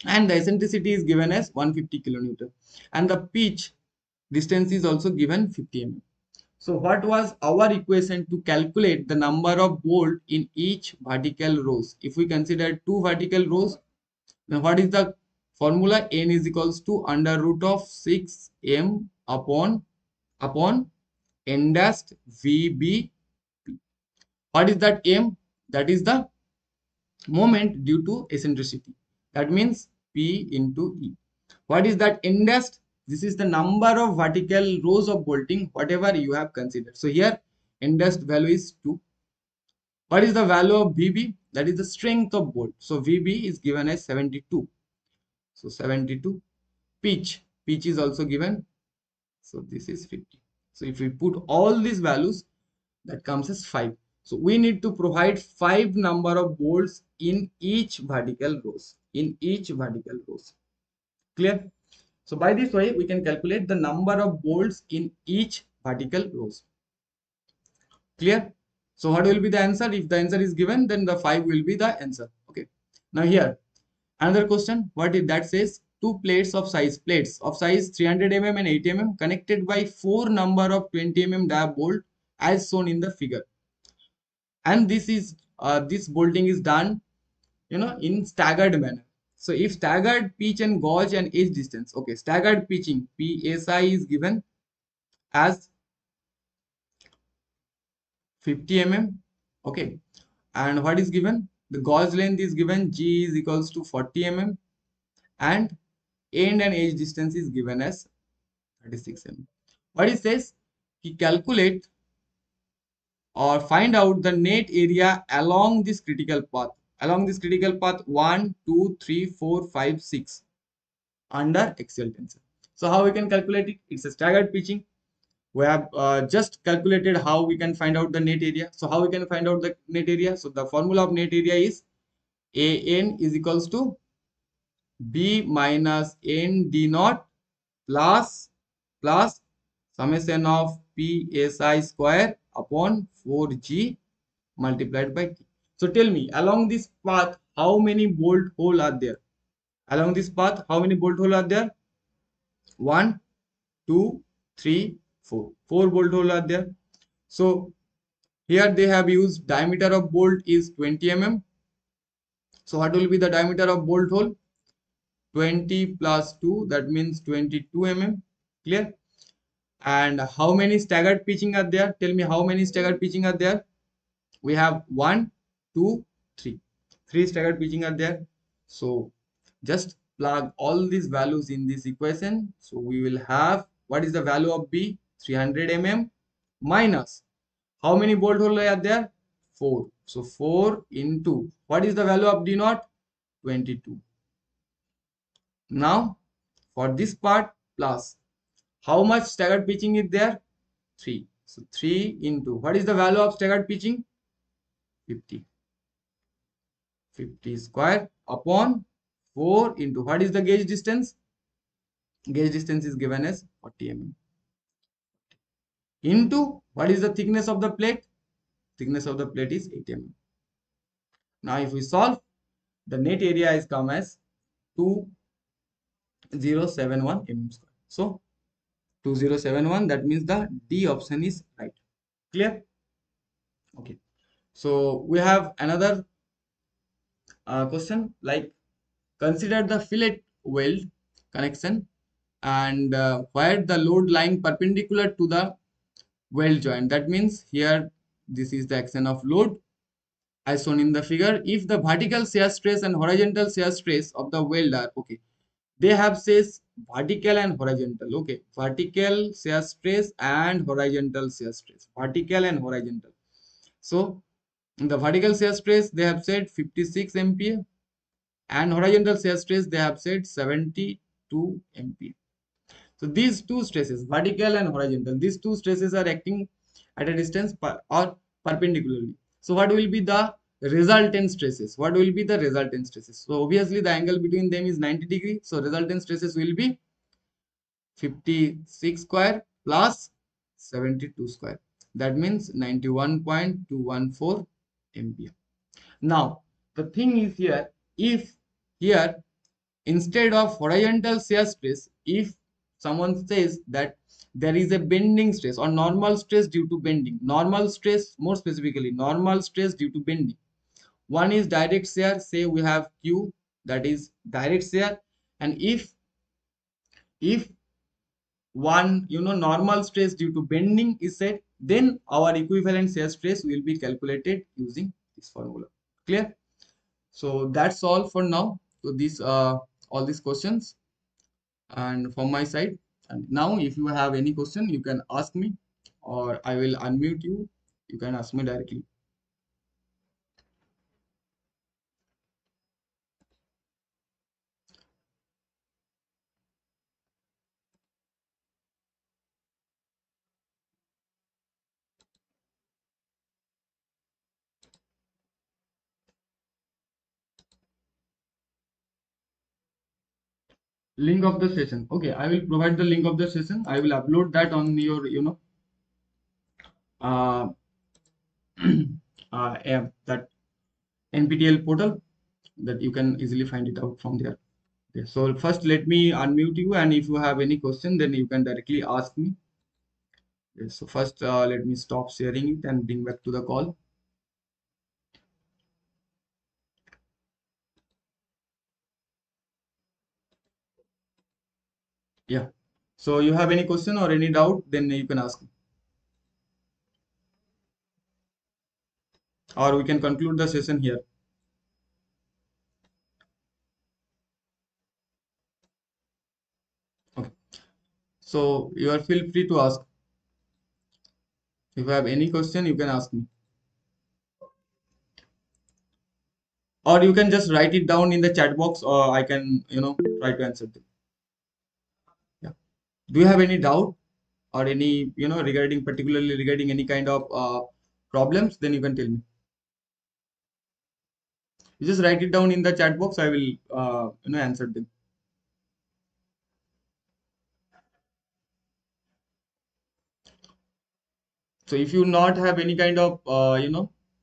and the eccentricity is given as 150 kilonewton, and the pitch distance is also given 50 mm. So what was our equation to calculate the number of bolt in each vertical rows? If we consider 2 vertical rows, then what is the formula? N is equals to under root of 6m upon n dash VB. What is that m? That is the moment due to eccentricity. That means P into E. What is that indexed? This is the number of vertical rows of bolting, whatever you have considered. So here indexed value is 2. What is the value of VB? That is the strength of bolt. So VB is given as 72. So 72. Pitch is also given. So this is 50. So if we put all these values, that comes as 5. So we need to provide 5 number of bolts in each vertical rows. In each vertical rows. Clear? So by this way, we can calculate the number of bolts in each vertical rows. Clear? So what will be the answer? If the answer is given, then the 5 will be the answer. Okay. Now here, another question. What if that says two plates of size 300 mm and 80 mm connected by 4 number of 20 mm dia bolt as shown in the figure. And this bolting is done, in staggered manner. So if staggered pitch and gauge and edge distance, okay, staggered pitching PSI is given as 50 mm, okay, and what is given? The gauge length is given, G is equals to 40 mm, and end and edge distance is given as 36 mm. What it says? He calculate or find out the net area along this critical path. Along this critical path 1, 2, 3, 4, 5, 6 under axial tension. So how we can calculate it? It's a staggered pitching. We have just calculated how we can find out the net area. So how we can find out the net area? So the formula of net area is AN is equals to B minus N D naught plus summation of PSI square upon 4G multiplied by T. So tell me, along this path, how many bolt hole are there? Along this path, how many bolt hole are there? 1, 2, 3, 4. 4 bolt hole are there. So here they have used diameter of bolt is 20 mm. So what will be the diameter of bolt hole? 20 plus 2, that means 22 mm. Clear? And how many staggered pitching are there? Tell me how many staggered pitching are there? We have 1, 2, 3. 3 staggered pitching are there. So just plug all these values in this equation. So we will have, what is the value of B? 300 mm minus how many bolt holes are there? 4. So 4 into, what is the value of D naught? 22. Now for this part plus how much staggered pitching is there? 3. So 3 into, what is the value of staggered pitching? 50. 50 square upon 4 into, what is the gauge distance? Gauge distance is given as 40 mm. Into, what is the thickness of the plate? Thickness of the plate is 8 mm. Now if we solve, the net area is come as 2071 mm square. So 2071, that means the D option is right. Clear? Okay. So we have another question, like consider the fillet weld connection and where the load lying perpendicular to the weld joint. That means here this is the action of load as shown in the figure. If the vertical shear stress and horizontal shear stress of the weld are okay, they have says vertical and horizontal. Okay, vertical shear stress and horizontal shear stress, vertical and horizontal. So in the vertical shear stress they have said 56 MPa and horizontal shear stress they have said 72 MPa. So these two stresses, vertical and horizontal, these two stresses are acting at a distance or perpendicularly. So what will be the resultant stresses? What will be the resultant stresses? So obviously the angle between them is 90 degree. So resultant stresses will be 56 square plus 72 square. That means 91.214 MPa. Now the thing is here, if here instead of horizontal shear stress, if someone says that there is a bending stress or normal stress due to bending, normal stress, more specifically normal stress due to bending, one is direct shear, say we have Q, that is direct shear, and if one normal stress due to bending is set, then our equivalent shear stress will be calculated using this formula. Clear? So that's all for now. to this all these questions and from my side. And now if you have any question, you can ask me, or I will unmute you. You can ask me directly. Link of the session. Okay, I will provide the link of the session. I will upload that on your, uh, that NPTEL portal, that you can easily find it out from there. Okay, so first let me unmute you, and if you have any question, then you can directly ask me. Okay, so first let me stop sharing it and bring back to the call. Yeah. So you have any question or any doubt, then you can ask me. Or we can conclude the session here. Okay. So you are feel free to ask. If you have any question, you can ask me. Or you can just write it down in the chat box, or I can, try to answer them. Yeah. Do you have any doubt or any, particularly regarding any kind of problems? Then you can tell me. You just write it down in the chat box. I will, answer them. So if you not have any kind of,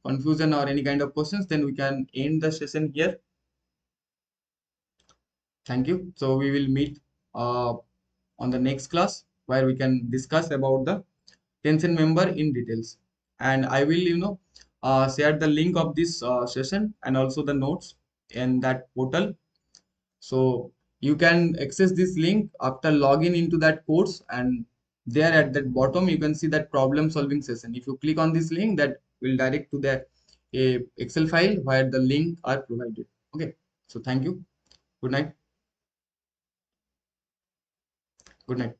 confusion or any kind of questions, then we can end the session here. Thank you. So we will meet on the next class where we can discuss about the tension member in details. And I will, share the link of this session and also the notes in that portal. So you can access this link after login into that course, and there at the bottom you can see that problem solving session. If you click on this link, that will direct to the a Excel file where the link are provided. Okay. So thank you. Good night. Good night.